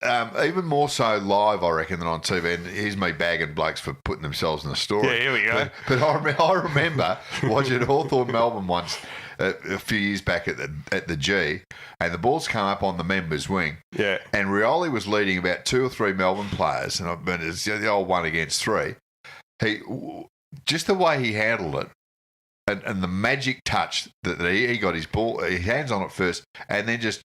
Even more so live, I reckon, than on TV. And here's me bagging blokes for putting themselves in the story.
Yeah, here we go.
But I remember watching Hawthorn Melbourne once a few years back at the G, and the ball's come up on the members' wing.
Yeah.
And Rioli was leading about 2 or 3 Melbourne players, and it's the old 1 against 3. Just the way he handled it, and the magic touch that he got his hands on it first, and then just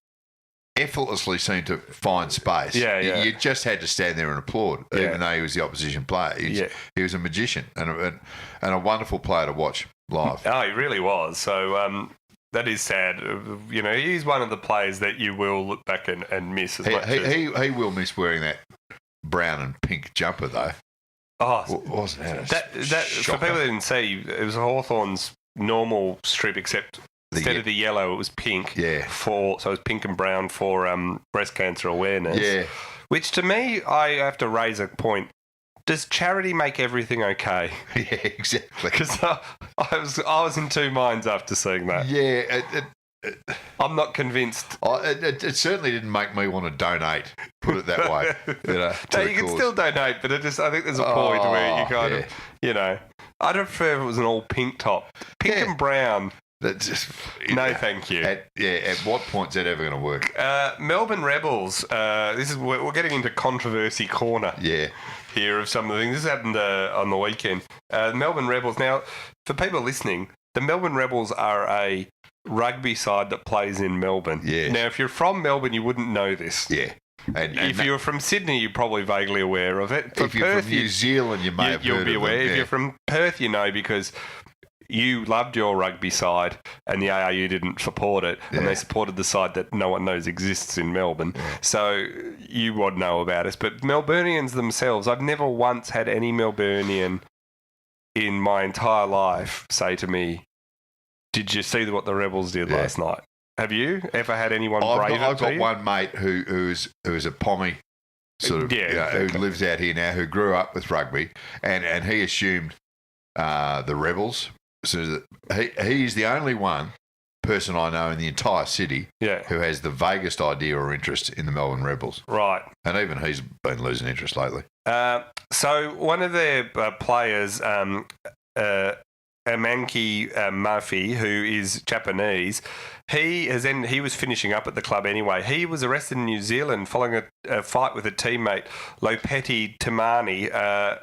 effortlessly seemed to find space.
Yeah.
You just had to stand there and applaud, even though he was the opposition player. He was a magician and a wonderful player to watch live.
Oh, he really was. So that is sad. He's one of the players that you will look back and miss as much.
He will miss wearing that brown and pink jumper, though.
Oh,
wasn't
that for people that didn't see, it was Hawthorn's normal strip, except instead of the yellow, it was pink.
Yeah.
So it was pink and brown for breast cancer awareness.
Yeah.
Which to me, I have to raise a point. Does charity make everything okay?
Yeah, exactly.
Because I was in two minds after seeing that.
Yeah.
I'm not convinced.
It certainly didn't make me want to donate, put it that way.
No, you can still donate, but I think there's a point where you kind of, I'd prefer if it was an all pink top. Pink and brown. Thank you.
At what point is that ever going to work?
Melbourne Rebels. We're getting into controversy corner.
Yeah.
Here of some of the things. This happened on the weekend. Melbourne Rebels. Now, for people listening, the Melbourne Rebels are a rugby side that plays in Melbourne.
Yeah.
Now, if you're from Melbourne, you wouldn't know this.
Yeah. And
if you're from Sydney, you're probably vaguely aware of it.
If you're from New Zealand, you may have heard of it. You'll be aware.
If you're from Perth, you know, because you loved your rugby side and the ARU didn't support it, and they supported the side that no one knows exists in Melbourne. Yeah. So you would know about us. But Melburnians themselves, I've never once had any Melburnian in my entire life say to me, "Did you see what the Rebels did last night?" Have you ever had anyone brave it to you?
I've got one mate who's a Pommy, sort of, who lives out here now, who grew up with rugby, and he assumed the Rebels. So he's the only person I know in the entire city who has the vaguest idea or interest in the Melbourne Rebels.
Right.
And even he's been losing interest lately.
So one of their players, Amanki Murphy, who is Japanese, he was finishing up at the club anyway. He was arrested in New Zealand following a fight with a teammate, Lopeti Tamani.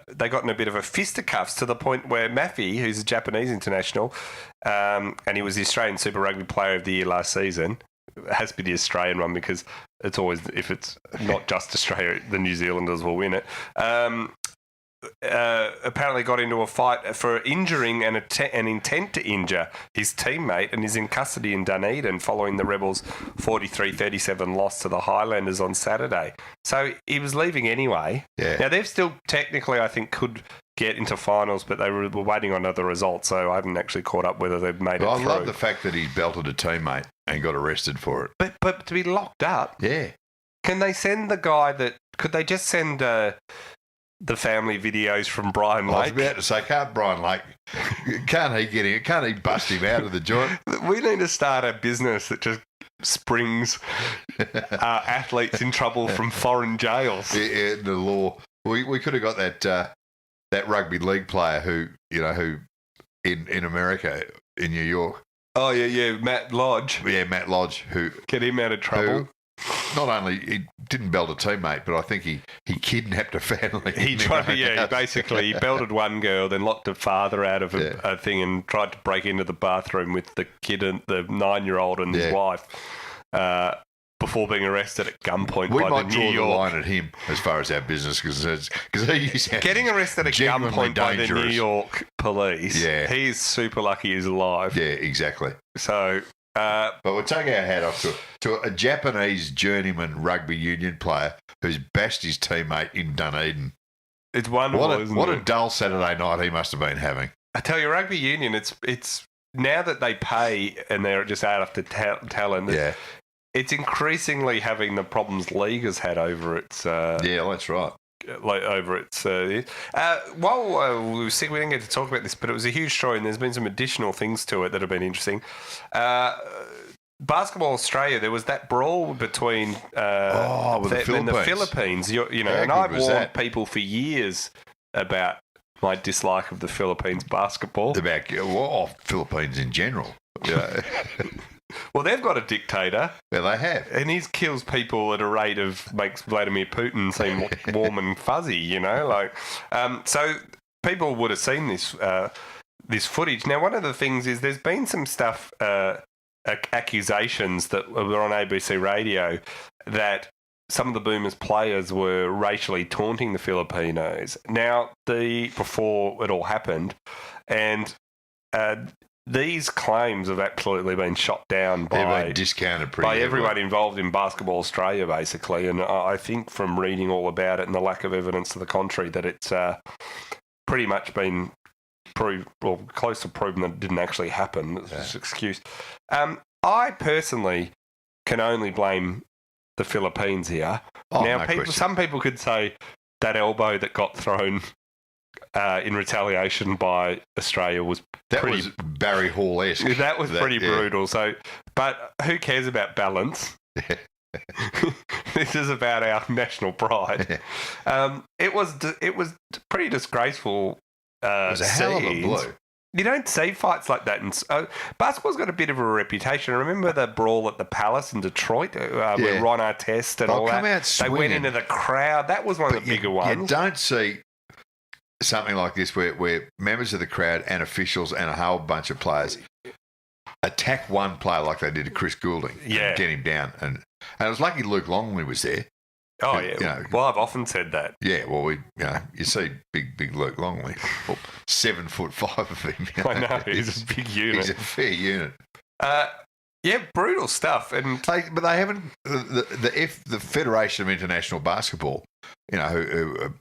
They got in a bit of a fisticuffs to the point where Maffey, who's a Japanese international, and he was the Australian Super Rugby Player of the Year last season. It has to be the Australian one because it's always, if it's not just Australia, the New Zealanders will win it. apparently got into a fight for injuring an intent to injure his teammate and is in custody in Dunedin following the Rebels' 43-37 loss to the Highlanders on Saturday. So he was leaving anyway.
Yeah.
Now, they've still technically, I think, could get into finals, but they were waiting on other results, so I haven't actually caught up whether they've made it through.
I love the fact that he belted a teammate and got arrested for it.
But to be locked up,
Yeah.
can they send the guy that... Could they just send the family videos from Brian Lake?
I was about to say, can't Brian Lake, can't he get in? Can't he bust him out of the joint?
We need to start a business that just springs athletes in trouble from foreign jails.
Yeah, the law. We could have got that rugby league player who in America, in New York.
Oh, yeah, Matt Lodge.
Yeah, Matt Lodge, who...
Get him out of trouble.
Not only he didn't belt a teammate, but I think he kidnapped a family.
He belted one girl, then locked a father out of a thing and tried to break into the bathroom with the kid and the 9-year-old and his wife before being arrested at gunpoint by the New York.
We might draw the line at him as far as our business concerns, because he's
getting arrested at gunpoint by the New York police.
Yeah,
he's super lucky he's alive.
Yeah, exactly.
So.
But we'll take our hat off to a Japanese journeyman rugby union player who's bashed his teammate in Dunedin.
It's wonderful,
What a dull Saturday night he must have been having.
I tell you, rugby union, it's now that they pay and they're just out after talent.
Yeah.
It's increasingly having the problems league has had over its...
yeah, that's right.
Over its... while we didn't get to talk about this, but it was a huge story and there's been some additional things to it that have been interesting. Basketball Australia, there was that brawl between the Philippines. And I've warned people for years about my dislike of the Philippines basketball.
About Philippines in general. Yeah.
Well, they've got a dictator.
Yeah, they have.
And he kills people at a rate of makes Vladimir Putin seem warm and fuzzy, so people would have seen this footage. Now, one of the things is there's been some stuff, accusations that were on ABC Radio that some of the Boomers players were racially taunting the Filipinos. Now, before it all happened, and these claims have absolutely been shot down by
discounted pretty
by everyone involved in Basketball Australia, basically. And I think from reading all about it and the lack of evidence to the contrary, that it's pretty much been proved, or close to proving that it didn't actually happen. It's just an excuse. I personally can only blame the Philippines here. Some people could say that elbow that got thrown in retaliation by Australia was
Barry Hall-esque.
That was pretty brutal. So, but who cares about balance? This is about our national pride. It was pretty disgraceful.
It was a hell of a blow.
You don't see fights like that. And basketball's got a bit of a reputation. Remember the brawl at the Palace in Detroit with Ron Artest and all that? They went into the crowd. That was one of the bigger ones.
You don't see something like this where members of the crowd and officials and a whole bunch of players attack one player like they did to Chris Goulding and get him down. And it was lucky Luke Longley was there.
Oh, yeah. Well, I've often said that.
Yeah, well, you see big Luke Longley, 7'5" of him.
I know, he's a big unit.
He's a fair unit.
Yeah, brutal stuff.
But they haven't, the Federation of International Basketball, who are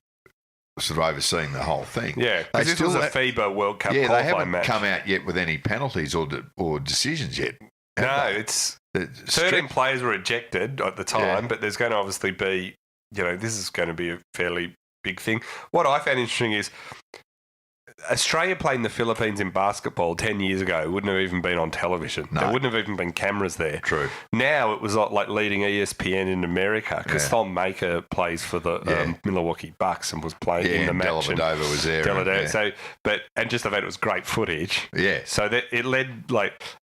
sort of overseeing the whole thing.
Yeah, because this was a FIBA World Cup qualifying match.
They haven't come out yet with any penalties or decisions yet.
No, it's 13 players were ejected at the time, but there's going to obviously be, this is going to be a fairly big thing. What I found interesting is Australia playing the Philippines in basketball 10 years ago wouldn't have even been on television. No. There wouldn't have even been cameras there.
True.
Now it was like leading ESPN in America because Thom Maker plays for the Milwaukee Bucks and was playing in the match.
Dellavedova was there.
So, just the fact it was great footage.
Yeah.
So that it led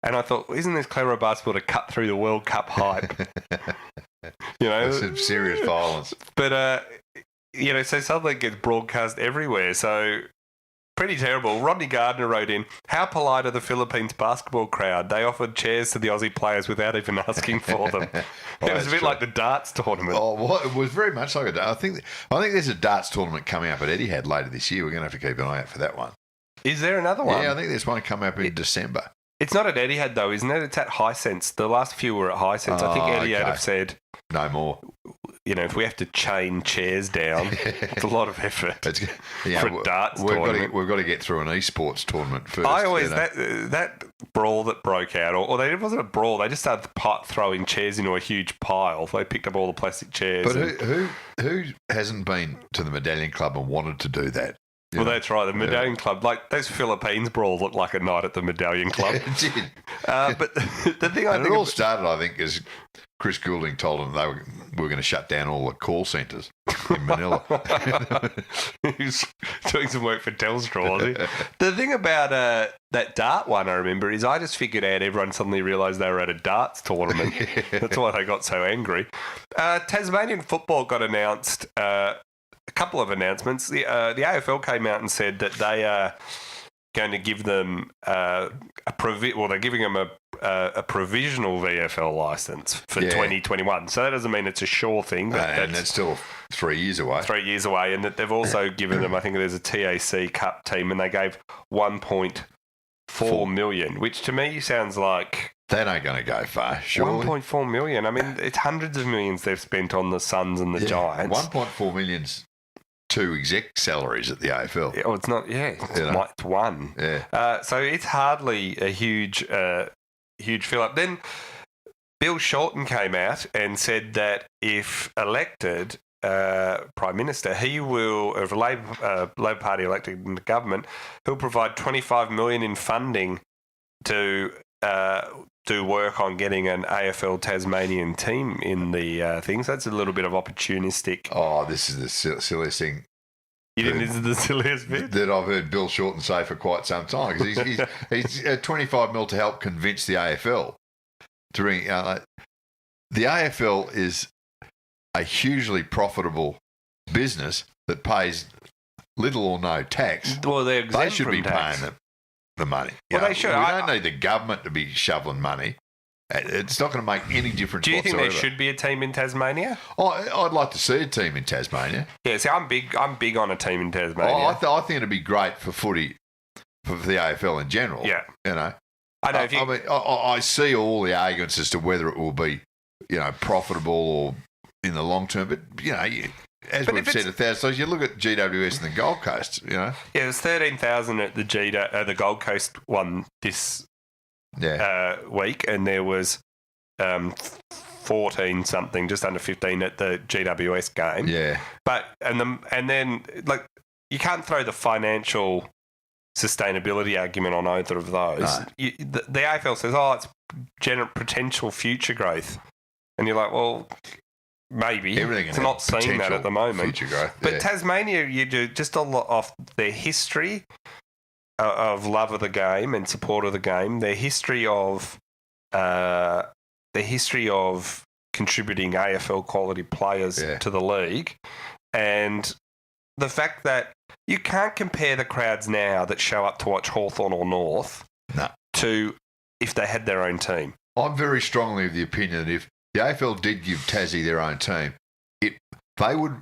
and I thought, isn't this clever basketball to cut through the World Cup hype?
That's some serious violence.
But so suddenly it gets broadcast everywhere. So pretty terrible. Rodney Gardner wrote in, how polite are the Philippines basketball crowd? They offered chairs to the Aussie players without even asking for them. It was a bit like the darts tournament.
Oh, well, it was very much like a dart. I think there's a darts tournament coming up at Etihad later this year. We're going to have to keep an eye out for that one.
Is there another one?
Yeah, I think there's one coming up in December.
It's not at Etihad, though, isn't it? It's at Hisense. The last few were at Hisense. I think Etihad have said...
No more.
If we have to chain chairs down, it's a lot of effort for a darts tournament.
We've got to get through an esports tournament first.
I always... That brawl that broke out, or it wasn't a brawl, they just started throwing chairs into a huge pile. They picked up all the plastic chairs.
But who hasn't been to the Medallion Club and wanted to do that?
Well, that's right. The Medallion Club, like those Philippines brawl looked like a night at the Medallion Club.
It did.
But the thing
it all started, I think, as Chris Goulding told them they were going to shut down all the call centres in Manila.
He's doing some work for Telstra, was he? The thing about that dart one, I remember, is I just figured out everyone suddenly realised they were at a darts tournament. That's why they got so angry. Tasmanian football got announced. A couple of announcements. The AFL came out and said that they are going to give them they're giving them a provisional VFL licence for 2021. So that doesn't mean it's a sure thing. But
and that's still 3 years away.
3 years away. And that they've also given them, I think there's a TAC Cup team, and they gave 1.4 million, which to me sounds like...
That ain't going to go far, surely.
1.4 million. I mean, it's hundreds of millions they've spent on the Suns and the Giants.
1.4 million's 2 exec salaries at the AFL.
Oh, it's not. Yeah, it's one.
Yeah.
So it's hardly a huge fill up. Then Bill Shorten came out and said that if elected Prime Minister, he will, if Labor Party elected in the government, he'll provide $25 million in funding to do work on getting an AFL Tasmanian team in the things. That's a little bit of opportunistic.
Oh, this is the silliest thing.
You think this is the silliest bit?
That I've heard Bill Shorten say for quite some time. Because he's 25 mil to help convince the AFL to bring... the AFL is a hugely profitable business that pays little or no tax.
Well, they're exempt
They should
from
be
tax.
paying the money.
They should.
We don't need the government to be shoveling money. It's not going to make any difference.
Do you think
whatsoever.
there should be a team in Tasmania?
I'd like to see a team in Tasmania.
Yeah, see, I'm big on a team in Tasmania.
I think it'd be great for footy, for the AFL in general.
Yeah,
I know.
I mean,
I see all the arguments as to whether it will be, profitable or in the long term. But as we've said 1,000 times, you look at GWS and the Gold Coast.
Yeah, there's 13,000 at the Gold Coast one this week, and there was 14 something, just under 15 at the GWS game.
Yeah,
but and then you can't throw the financial sustainability argument on either of those.
No.
The AFL says, it's potential future growth, and you're like, well, maybe it's not seeing that at the moment.
Future growth,
but Tasmania, you do just a lot of their history of love of the game and support of the game, their history of contributing AFL quality players to the league, and the fact that you can't compare the crowds now that show up to watch Hawthorn or North to if they had their own team.
I'm very strongly of the opinion that if the AFL did give Tassie their own team, they would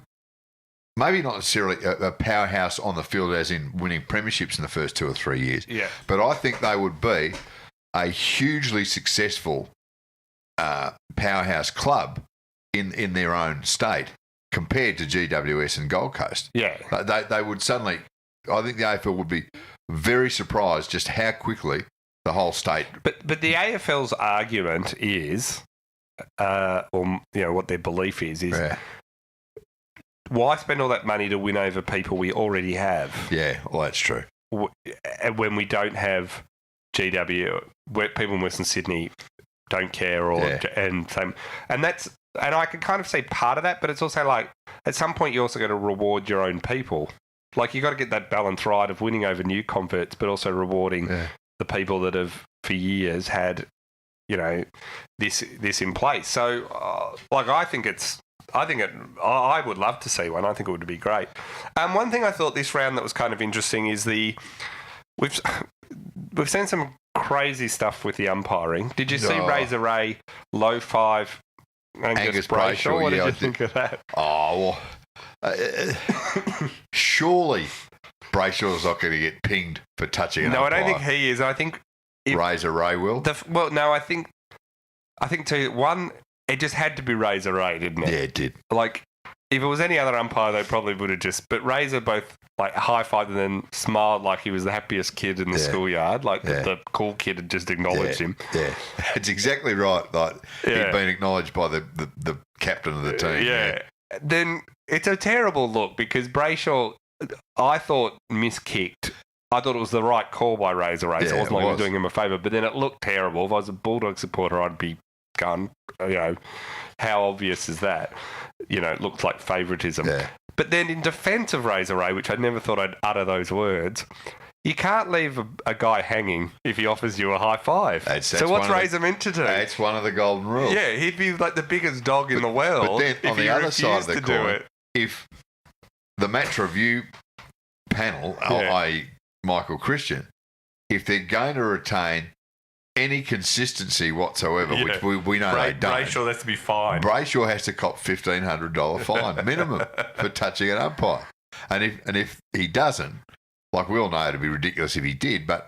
maybe not necessarily a powerhouse on the field as in winning premierships in the first 2 or 3 years, but I think they would be a hugely successful powerhouse club in their own state compared to GWS and Gold Coast.
Yeah.
They would suddenly, I think the AFL would be very surprised just how quickly the whole state...
But the AFL's argument is, what their belief is why spend all that money to win over people we already have?
Yeah, well, that's true.
When we don't have GW, where people in Western Sydney don't care, and I can kind of see part of that, but it's also like at some point you're also going to reward your own people. Like you got to get that balance right of winning over new converts, but also rewarding the people that have for years had, this in place. So, I think it's I would love to see one. I think it would be great. One thing I thought this round that was kind of interesting is we've seen some crazy stuff with the umpiring. Did you see Razor Ray low 5 Angus Brayshaw? What did you think of that?
Oh, well, surely Brayshaw's not going to get pinged for touching an umpire.
No, I don't think he is. I think
Razor Ray will.
I think too. One, it just had to be Razor Ray, didn't it?
Yeah, it did.
Like, if it was any other umpire, they probably would have just. But Razor both like high-fived and then smiled like he was the happiest kid in the schoolyard. Like the cool kid had just acknowledged him.
Yeah, it's exactly right. Like he'd been acknowledged by the captain of the team.
Yeah. Then it's a terrible look because Brayshaw, I thought, miskicked. I thought it was the right call by Razor Ray. So it wasn't like he was doing him a favour. But then it looked terrible. If I was a Bulldog supporter, I'd be going, how obvious is that? It looks like favouritism. Yeah. But then in defence of Razor Ray, which I never thought I'd utter those words, you can't leave a guy hanging if he offers you a high five. So what's Razor meant to do?
That's one of the golden rules.
Yeah, he'd be like the biggest dog in the world.
But then on the other side of the coin,
it.
If the match review panel, i.e. Michael Christian, if they're going to retain any consistency whatsoever, which we know they don't.
Brayshaw has to be fined.
Brayshaw has to cop $1,500 fine minimum for touching an umpire. And if he doesn't, like we all know it'd be ridiculous if he did, but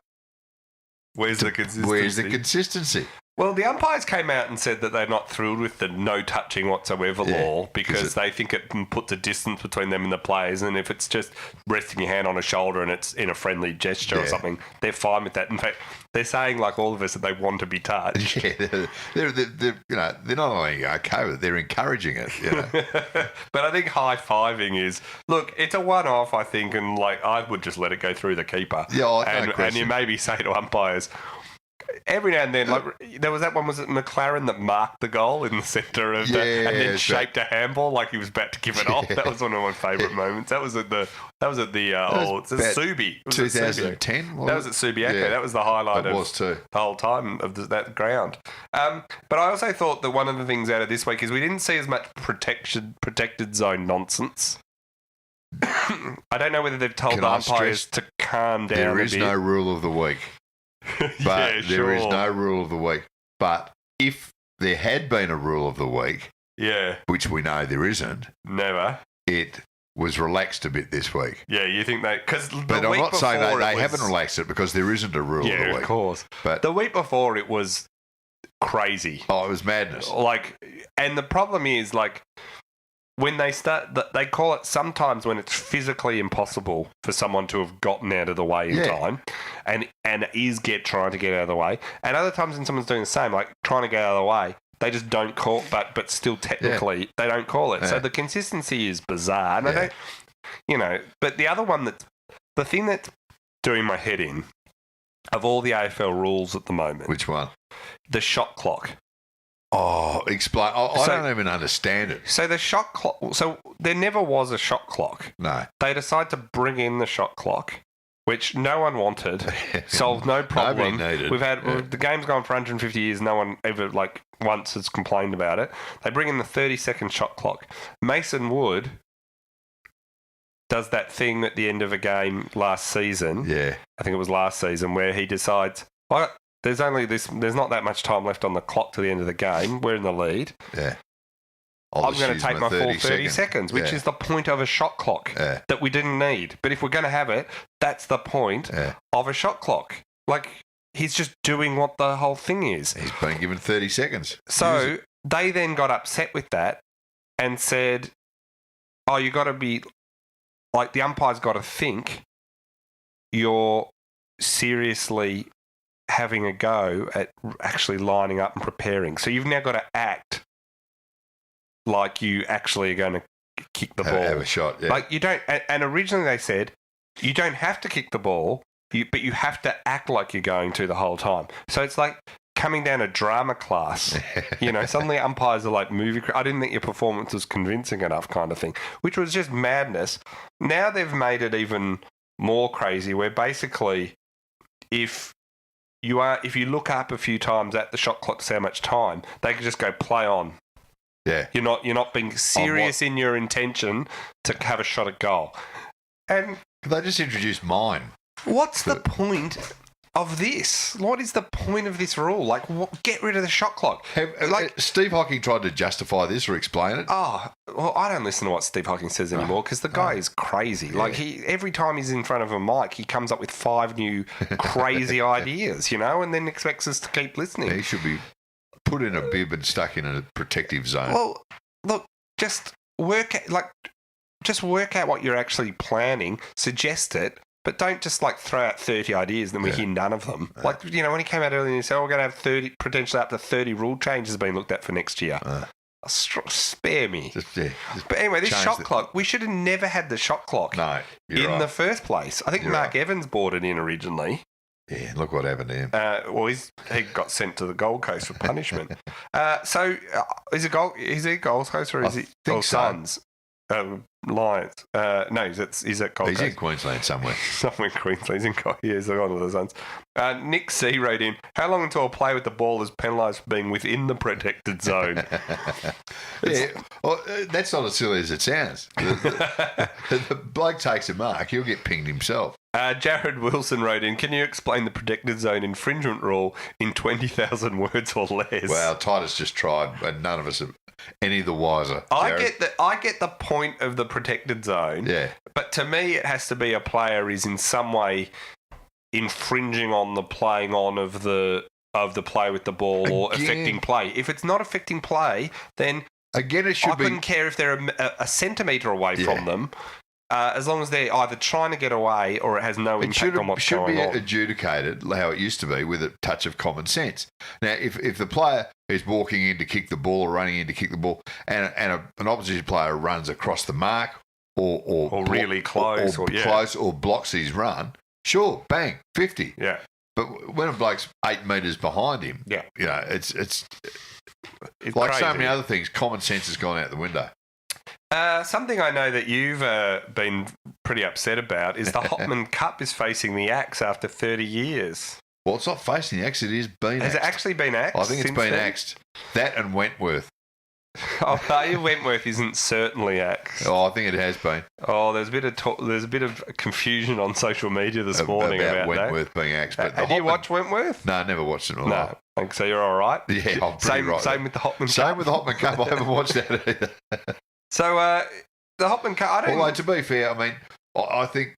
where's the
consistency?
Well, the umpires came out and said that they're not thrilled with the no touching whatsoever law because they think it puts a distance between them and the players, and if it's just resting your hand on a shoulder and it's in a friendly gesture or something, they're fine with that. In fact, they're saying, like all of us, that they want to be touched.
Yeah, they're not only okay with it, they're encouraging it.
But I think high-fiving is, look, it's a one-off, I think, and like I would just let it go through the keeper.
Yeah,
and you maybe say to umpires, every now and then, like there was that one, was it McLaren that marked the goal in the centre of and then shaped a handball like he was about to give it off. That was one of my favourite moments. That was at the Subi.
2010.
That was at Subiaco. Yeah. That was the highlight
of the
whole time of that ground. But I also thought that one of the things out of this week is we didn't see as much protected zone nonsense. I don't know whether they've told the umpires to calm down.
There is no rule of the week. But there is no rule of the week. But if there had been a rule of the week, which we know there isn't,
never,
it was relaxed a bit this week.
Yeah, you think they?
But I'm not saying they haven't relaxed it because there isn't a rule of the week.
Yeah, of course.
But
the week before it was crazy.
Oh, it was madness.
And the problem is when they start, they call it sometimes when it's physically impossible for someone to have gotten out of the way in time and is trying to get out of the way. And other times when someone's doing the same, like trying to get out of the way, they just don't call, but still technically they don't call it. Yeah. So the consistency is bizarre. And I don't, but the other one the thing that's doing my head in of all the AFL rules at the moment.
Which one?
The shot clock.
Oh, explain. I don't even understand it.
So the shot clock. So there never was a shot clock.
No.
They decided to bring in the shot clock, which no one wanted. Solved no problem.
Nobody needed.
We've had the game's gone for 150 years. No one ever once has complained about it. They bring in the 30-second shot clock. Mason Wood does that thing at the end of a game last season.
Yeah.
I think it was last season where he decides, there's not that much time left on the clock to the end of the game. We're in the lead.
Yeah.
I'm going to take my full 30 seconds, which is the point of a shot clock that we didn't need. But if we're going to have it, that's the point of a shot clock. He's just doing what the whole thing is.
He's been given 30 seconds.
So they then got upset with that and said, you got to be, the umpire's got to think you're seriously having a go at actually lining up and preparing. So you've now got to act like you actually are going to kick the ball.
Have a shot, yeah.
You don't, and originally they said, you don't have to kick the ball, but you have to act like you're going to the whole time. So it's like coming down a drama class. Suddenly umpires are like movie. I didn't think your performance was convincing enough, kind of thing, which was just madness. Now they've made it even more crazy, where basically, if you look up a few times at the shot clock to see how much time, they can just go play on.
Yeah.
You're not being serious in your intention to have a shot at goal. And
they just introduced mine.
What's the point of this? What is the point of this rule? Like, get rid of the shot clock.
Steve Hocking tried to justify this or explain it.
Oh, well, I don't listen to what Steve Hocking says anymore because the guy is crazy. Yeah. Like, every time he's in front of a mic, he comes up with 5 new crazy ideas, and then expects us to keep listening.
He should be put in a bib and stuck in a protective zone.
Well, look, just work out what you're actually planning, suggest it, but don't just throw out 30 ideas and then we hear none of them. When he came out earlier and he said, we're going to have 30, potentially up to 30 rule changes being looked at for next year. Spare me. But anyway, this shot clock, we should have never had the shot clock in the first place. I think Mark Evans brought it in originally.
Yeah, look what happened to him.
He got sent to the Gold Coast for punishment. Is he Gold Coast or is he Suns? Lions. No, he's at Gold Coast.
He's in Queensland somewhere.
Somewhere in Queensland. He's on with the Suns. Nick C wrote in, how long until a play with the ball is penalised for being within the protected zone?
That's not as silly as it sounds. The bloke takes a mark, he'll get pinged himself.
Jared Wilson wrote in, can you explain the protected zone infringement rule in 20,000 words or less?
Well, Titus just tried, and none of us are any the wiser.
I get the point of the protected zone.
Yeah.
But to me, it has to be a player is in some way infringing on the playing on of the play with the ball or affecting play. If it's not affecting play, then I couldn't care if they're a centimetre away from them. As long as they're either trying to get away or it has no impact on what's going on.
It should be adjudicated how it used to be with a touch of common sense. Now, if the player is walking in to kick the ball or running in to kick the ball and an opposition player runs across the mark or
really close
or blocks his run, sure, bang, 50.
Yeah.
But when a bloke's 8 metres behind him, it's like
crazy.
So many other things, common sense has gone out the window.
Something I know that you've been pretty upset about is the Hopman Cup is facing the axe after 30 years.
Well, it's not facing the axe, it is being
Has
axed.
It actually been axed?
I think it's been axed. That and Wentworth.
Wentworth isn't certainly axed.
I think it has been.
There's a bit of confusion on social media this morning about
Wentworth being axed. But
have you watched Wentworth?
No, I never watched it.
No. So you're all right?
Yeah, I'm pretty right.
Same with the Hopman Cup?
Same with the Hopman Cup. I haven't watched that either.
So the Hopman Cup,
Although, to be fair, I mean, I think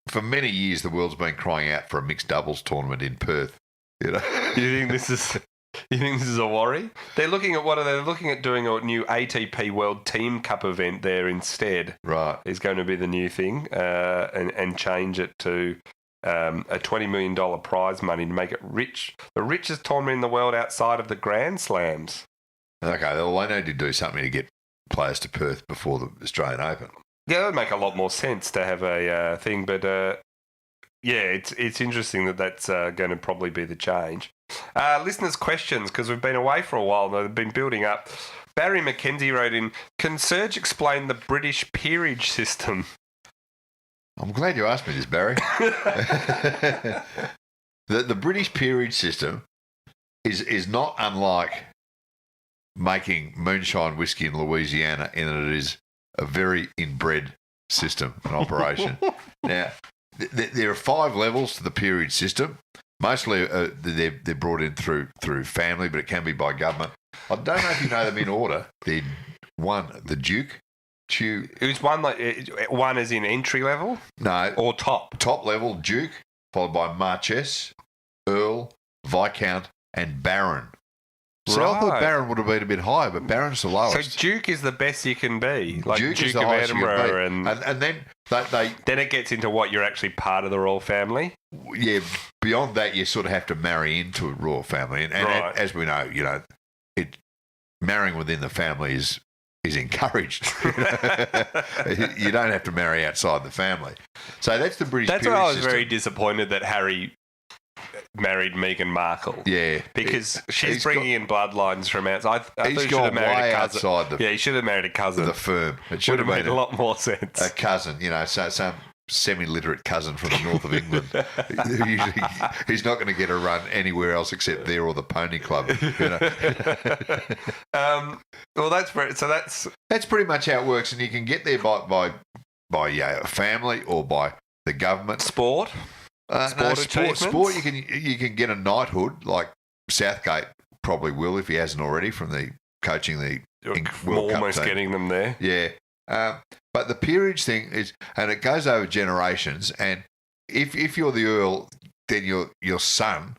for many years the world's been crying out for a mixed doubles tournament in Perth.
You think this is a worry? They're looking at They're looking at doing a new ATP World Team Cup event there instead.
Right,
is going to be the new thing, and change it to a $20 million prize money to make it the richest tournament in the world outside of the Grand Slams.
Okay, well, they need to do something to get players to Perth before the Australian Open.
Yeah, that would make a lot more sense to have a thing, but it's interesting that's going to probably be the change. Listeners' questions, because we've been away for a while, they've been building up. Barry McKenzie wrote in, can Serge explain the British peerage system?
I'm glad you asked me this, Barry. The British peerage system is not unlike making moonshine whiskey in Louisiana, in that it is a very inbred system and operation. Now, there are 5 levels to the peerage system. Mostly they're brought in through family, but it can be by government. I don't know if you know them in order. The Duke.
It was one as in entry level?
No.
Or top?
Top level, Duke, followed by Marchess, Earl, Viscount, and Baron. So I thought Baron would have been a bit higher, but Baron's the lowest.
So Duke is the best you can be. Like Duke
is the
of
highest
Edinburgh.
And then
then it gets into what you're actually part of the royal family.
Yeah, beyond that, you sort of have to marry into a royal family. And as we know, marrying within the family is encouraged. You don't have to marry outside the family. So that's the British peerage system.
That's why I was very disappointed that Harry married Meghan Markle.
Yeah.
Because she's bringing in bloodlines from outside. I thought
he should have married a cousin.
He should have married a cousin.
The firm.
It should have made a lot more sense.
A cousin, so semi-literate cousin from the north of England. Usually, he's not going to get a run anywhere else except there or the pony club.
Well, that's
pretty much how it works, and you can get there by family or by the government.
Sport.
Sport. You can get a knighthood like Southgate probably will if he hasn't already from the coaching the World Cup
almost
team.
Getting them there.
Yeah. But the peerage thing is, and it goes over generations. And if you're the Earl, then your son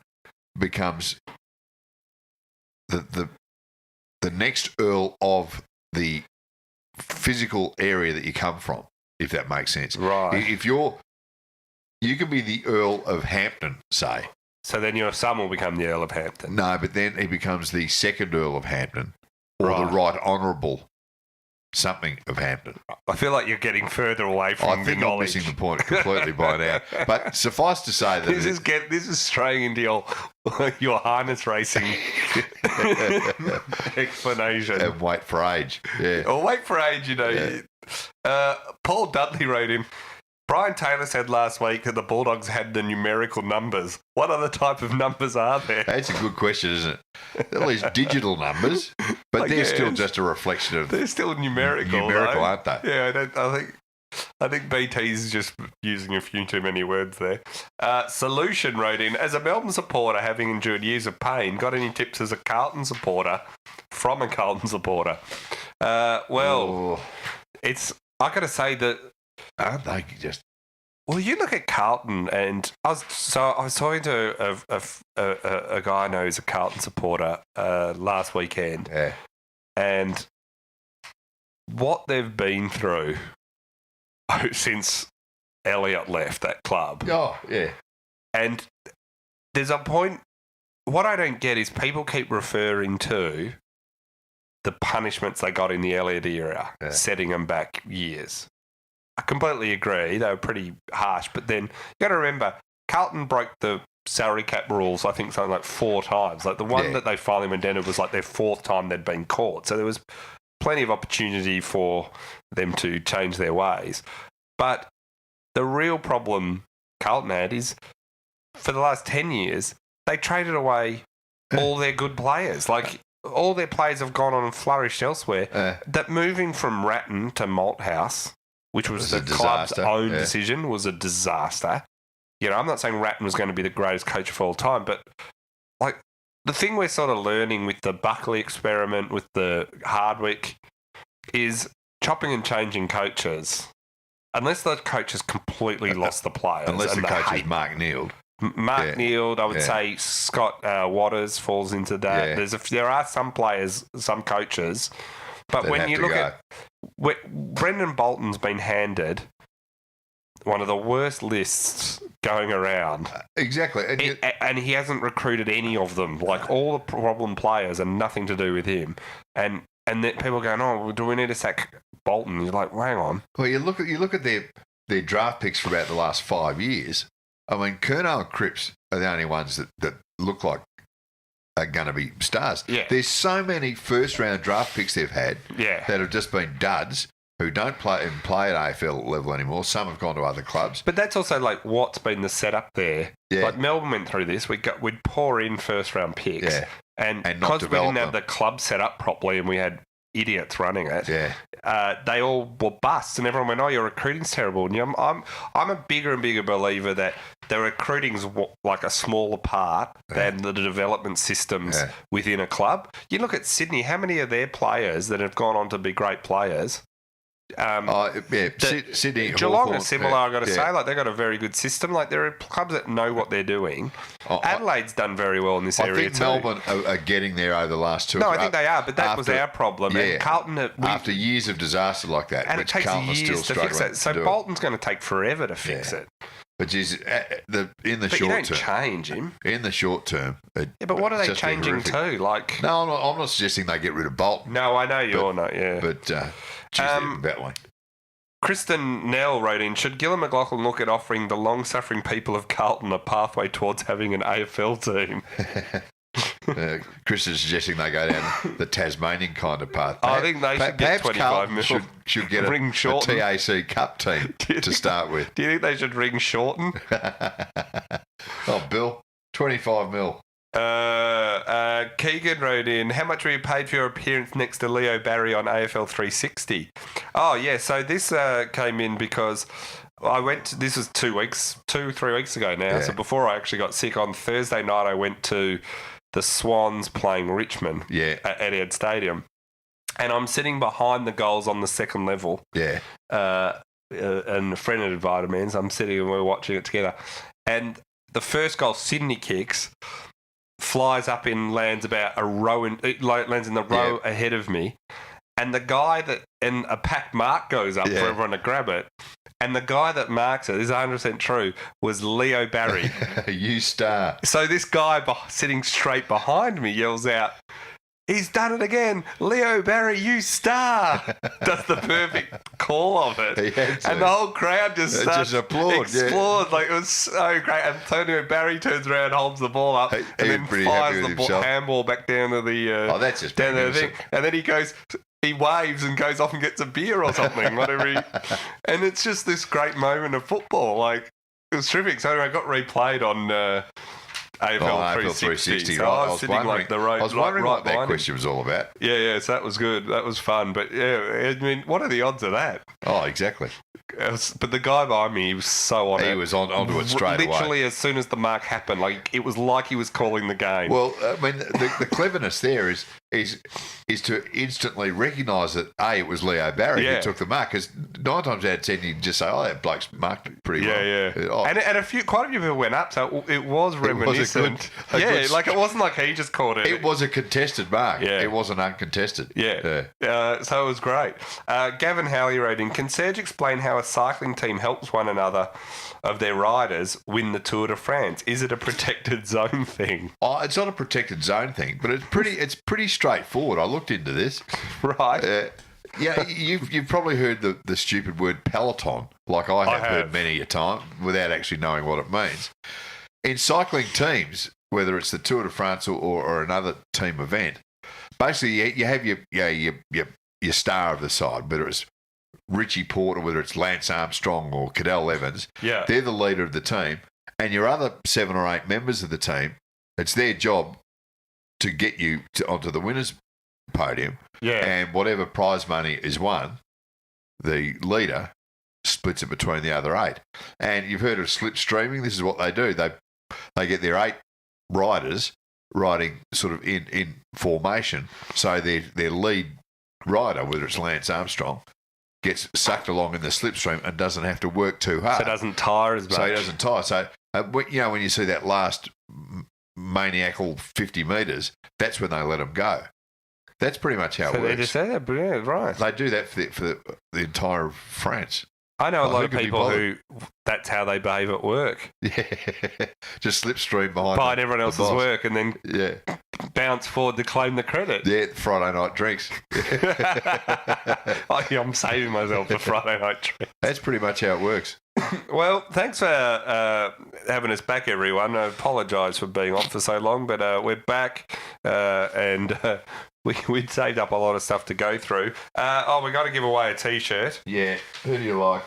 becomes the next Earl of the physical area that you come from, if that makes sense.
Right.
If you can be the Earl of Hampton, say.
So then your son will become the Earl of Hampton.
No, but then he becomes the second Earl of Hampton, or the Right Honourable something of Hampton.
I feel like you're getting further away from the knowledge.
I'm missing the point completely by now. But suffice to say that
this is straying into your harness racing explanation.
And wait for age. Yeah.
Or wait for age, Yeah. Paul Dudley wrote in, Brian Taylor said last week that the Bulldogs had the numerical numbers. What other type of numbers are there?
That's a good question, isn't it? All these digital numbers, but they're still just a reflection of...
They're still numerical,
aren't they?
Yeah, I think BT's just using a few too many words there. Solution wrote in, as a Melbourne supporter having endured years of pain, got any tips as a Carlton supporter from a Carlton supporter? I got to say that...
Aren't they just...
Well, you look at Carlton, and I was talking to a guy I know who's a Carlton supporter last weekend, and what they've been through since Elliott left that club.
Oh, yeah.
And there's a point. What I don't get is people keep referring to the punishments they got in the Elliott era, setting them back years. I completely agree. They were pretty harsh. But then you got to remember, Carlton broke the salary cap rules, I think, something like 4 times. Like the one that they finally went down to was like their 4th time they'd been caught. So there was plenty of opportunity for them to change their ways. But the real problem Carlton had is for the last 10 years, they traded away all their good players. Like all their players have gone on and flourished elsewhere. That moving from Ratton to Malthouse, which was the club's own decision, was a disaster. I'm not saying Ratton was going to be the greatest coach of all time, but like the thing we're sort of learning with the Buckley experiment, with the Hardwick, is chopping and changing coaches. Unless the coach has completely lost the players.
Unless the coach is Mark Neild.
Mark Neild, I would say Scott Waters falls into that.
Yeah.
There are some players, some coaches, but when you look at Brendan Bolton's been handed one of the worst lists going around.
Exactly.
And he hasn't recruited any of them. Like all the problem players are nothing to do with him. And then people are going, oh, do we need to sack Bolton? You're like, hang on.
Well, you look at their draft picks for about the last 5 years. I mean, Curnow and Cripps are the only ones that look like are going to be stars.
Yeah.
There's so many first-round draft picks they've had that have just been duds who don't play at AFL level anymore. Some have gone to other clubs.
But that's also like what's been the setup there.
Yeah.
Like Melbourne went through this. We'd pour in first-round picks.
Yeah.
And
not
because we didn't have
them.
the club set up properly and we had idiots running it, they all were busts, and everyone went, "Oh, your recruiting's terrible." And I'm a bigger and bigger believer that the recruiting's like a smaller part than the development systems within a club. You look at Sydney; how many of their players that have gone on to be great players?
Sydney,
Geelong
Hawthorn,
are similar. I got to say, like they've got a very good system. Like there are clubs that know what they're doing. Adelaide's done very well in this area.
I think
too.
Melbourne are getting there over the last 2.
No, I think they are, but that was our problem.
Yeah,
and Carlton,
after years of disaster like that,
and it takes years to fix it. So Bolton's going to take forever to fix it.
But in the
but
short
you don't
term,
change him.
In the short term,
but what are they changing to? Like,
no, I'm not suggesting they get rid of Bolton.
No, I know you're not. Yeah,
but that way.
Kristen Nell wrote in, should Gillon McLaughlin look at offering the long-suffering people of Carlton a pathway towards having an AFL team?
Chris is suggesting they go down the Tasmanian kind of path.
I think they should get 25 mil.
Should get
Ring
a
Shorten.
TAC Cup team to start with.
Do you think they should ring Shorten?
Oh, Bill, 25 mil.
Keegan wrote in, how much were you paid for your appearance next to Leo Barry on AFL 360? Oh, yeah, so this came in because this was 3 weeks ago now. Yeah. So before I actually got sick, on Thursday night I went to the Swans playing Richmond at Etihad Stadium. And I'm sitting behind the goals on the second level.
Yeah.
And a friend had invited me, and so I'm sitting and we're watching it together. And the first goal Sydney kicks, flies up and lands about lands in the row ahead of me. And the guy and a packed mark goes up for everyone to grab it. And the guy that marks it, this is 100% true, was Leo Barry.
You star.
So this guy sitting straight behind me yells out, he's done it again. Leo Barry, you star. Does the perfect call of it. And the whole crowd just applauds. Like, it was so great. Antonio Barry turns around, holds the ball up, and then fires the handball back down to the
that's just
down to the thing. And then he waves and goes off and gets a beer or something, whatever. And it's just this great moment of football. Like, it was terrific. So I got replayed on AFL 360. So I was sitting like the road.
I was wondering what that question was all about.
Yeah. So that was good. That was fun. But yeah, I mean, what are the odds of that?
Oh, exactly.
But the guy behind me, he was so on it.
He was onto it straight away.
Literally, as soon as the mark happened, like it was like he was calling the game.
Well, I mean, the cleverness there is to instantly recognise that it was Leo Barry who took the mark, because 9 times out of 10 you just say, that bloke's marked it pretty well.
Yeah. And quite a few people went up, so it was reminiscent. It wasn't like he just caught it.
It was a contested mark. Yeah. It wasn't uncontested.
Yeah. So it was great. Gavin Howley wrote in, can Serge explain how a cycling team helps one another of their riders win the Tour de France? Is it a protected zone thing?
Oh, it's not a protected zone thing, but it's pretty straightforward. I looked into this.
Right.
You've probably heard the stupid word peloton, like I have heard many a time, without actually knowing what it means. In cycling teams, whether it's the Tour de France or another team event, basically you have your star of the side, whether it's Richie Porter, whether it's Lance Armstrong or Cadel Evans.
Yeah.
They're the leader of the team. And your other 7 or 8 members of the team, it's their job to get you onto the winner's podium.
Yeah.
And whatever prize money is won, the leader splits it between the other 8. And you've heard of slipstreaming. This is what they do. They get their 8 riders riding sort of in formation. So their lead rider, whether it's Lance Armstrong, gets sucked along in the slipstream and doesn't have to work too hard.
So it doesn't tire as much.
So he doesn't tire. So, when you see that last maniacal 50 metres, that's when they let them go. That's pretty much how it works.
So they just say that, brilliant, right.
They do that for the entire of France.
I know a lot of people who that's how they behave at work.
Yeah. Just slipstream behind
everyone else's work and then bounce forward to claim the credit.
Yeah, Friday night drinks.
I'm saving myself for Friday night drinks.
That's pretty much how it works.
Well, thanks for having us back, everyone. I apologise for being off for so long, but we're back and we'd saved up a lot of stuff to go through. We got to give away a T-shirt.
Yeah. Who do you like?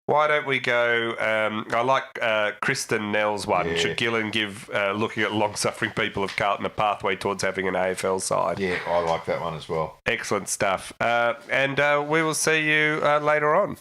Why don't we go? I like Kristen Nell's one. Yeah. Should Gillen give looking at long-suffering people of Carlton a pathway towards having an AFL side?
Yeah, I like that one as well.
Excellent stuff. And we will see you later on.